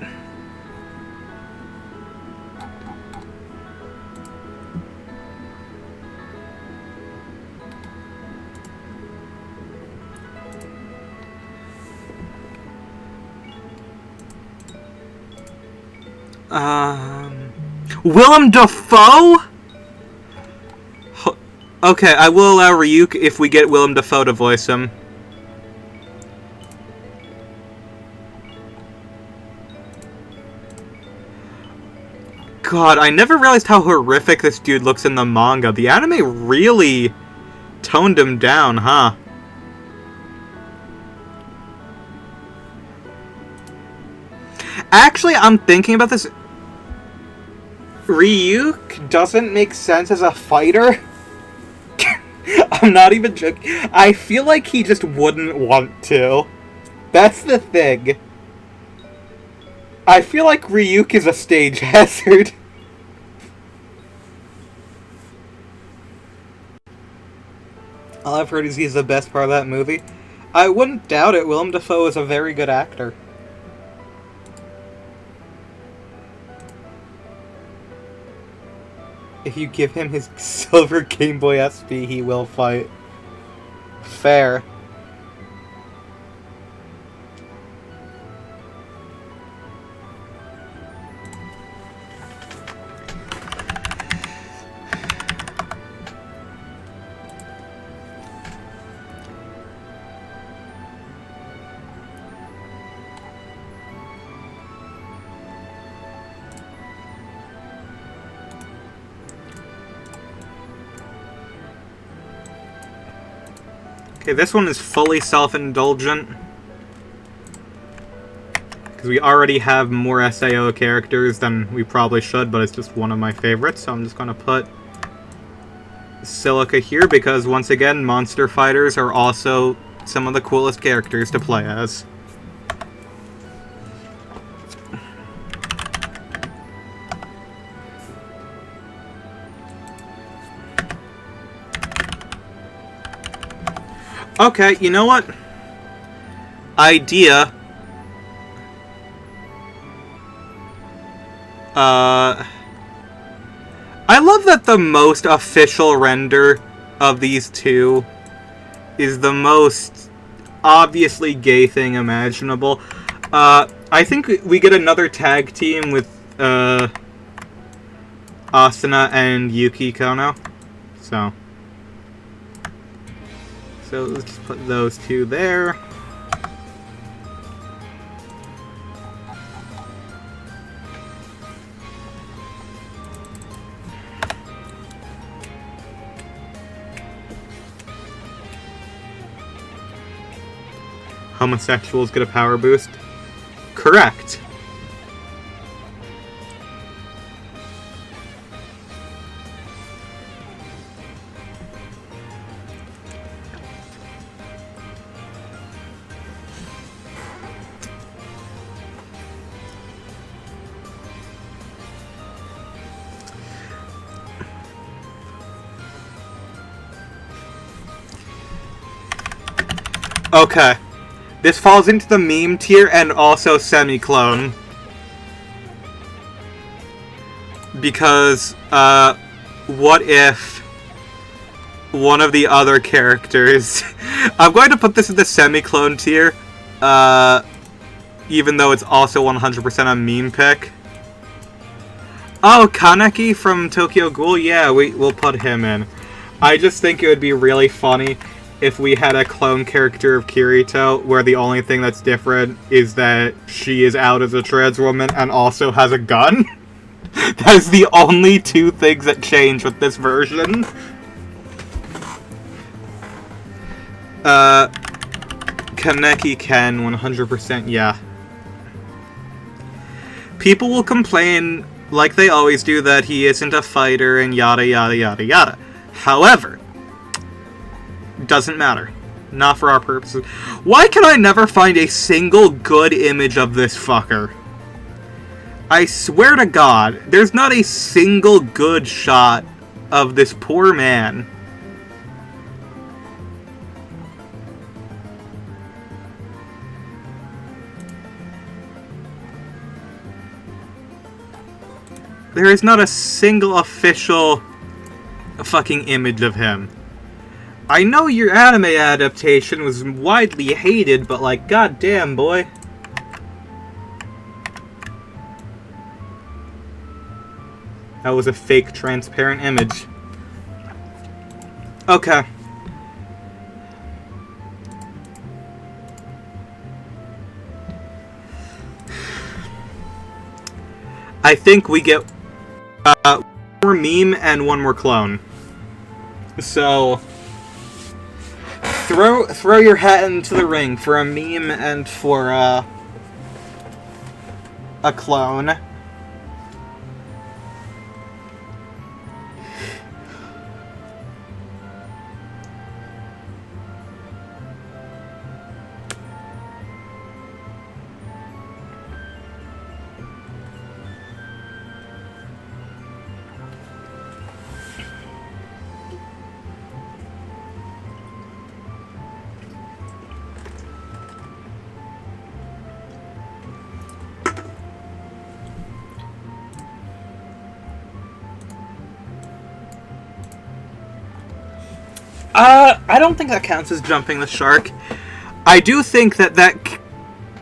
Willem Dafoe? Okay, I will allow Ryuk if we get Willem Dafoe to voice him. God, I never realized how horrific this dude looks in the manga. The anime really toned him down, huh? Actually, I'm thinking about this. Ryuk doesn't make sense as a fighter. I'm not even joking. I feel like he just wouldn't want to. That's the thing. I feel like Ryuk is a stage hazard. All I've heard is he's the best part of that movie. I wouldn't doubt it. Willem Dafoe is a very good actor. If you give him his silver Game Boy SP, he will fight. Fair. Okay, this one is fully self-indulgent. Because we already have more SAO characters than we probably should, but it's just one of my favorites, so I'm just gonna put Silica here, because once again, monster fighters are also some of the coolest characters to play as. Okay, you know what? Idea. I love that the most official render of these two is the most obviously gay thing imaginable. I think we get another tag team with Asuna and Yuki Kono. So let's just put those two there. Homosexuals get a power boost? Correct. Okay. This falls into the meme tier and also semi-clone. Because, what if one of the other characters... I'm going to put this in the semi-clone tier, even though it's also 100% a meme pick. Oh, Kaneki from Tokyo Ghoul? Yeah, we'll put him in. I just think it would be really funny if we had a clone character of Kirito, where the only thing that's different is that she is out as a trans woman and also has a gun. That is the only two things that change with this version. Kaneki Ken, 100%, yeah. People will complain, like they always do, that he isn't a fighter and yada yada yada yada. However, doesn't matter. Not for our purposes. Why can I never find a single good image of this fucker? I swear to God, there's not a single good shot of this poor man. There is not a single official fucking image of him. I know your anime adaptation was widely hated, but like, goddamn, boy. That was a fake transparent image. Okay. I think we get one more meme and one more clone. So throw your hat into the ring for a meme and for a clone. I don't think that counts as jumping the shark. I do think that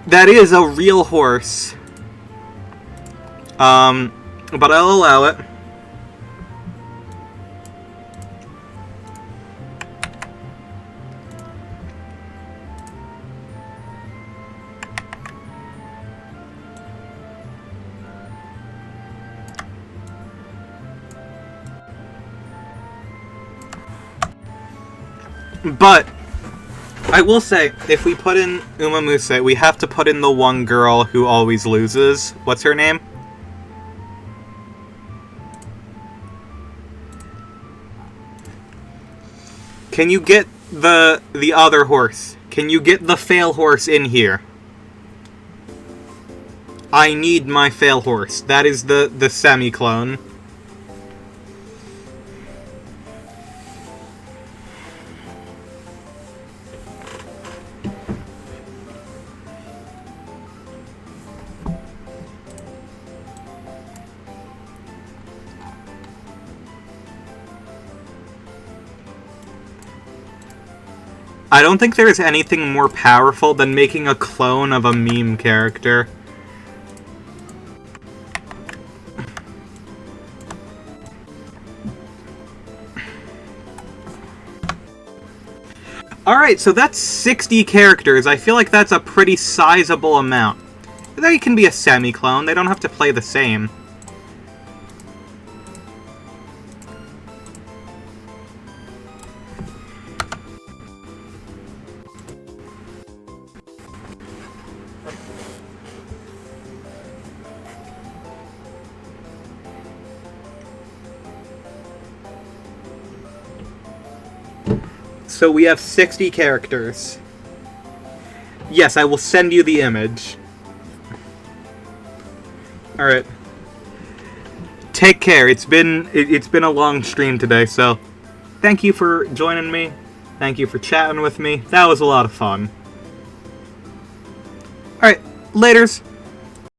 is a real horse. But I'll allow it. But I will say, if we put in Umamuse, we have to put in the one girl who always loses. What's her name? Can you get the other horse? Can you get the fail horse in here? I need my fail horse. That is the semi-clone. I don't think there is anything more powerful than making a clone of a meme character. Alright, so that's 60 characters. I feel like that's a pretty sizable amount. They can be a semi-clone, they don't have to play the same. So we have 60 characters. Yes, I will send you the image. Alright. Take care. It's been a long stream today, so thank you for joining me. Thank you for chatting with me. That was a lot of fun. Alright, laters.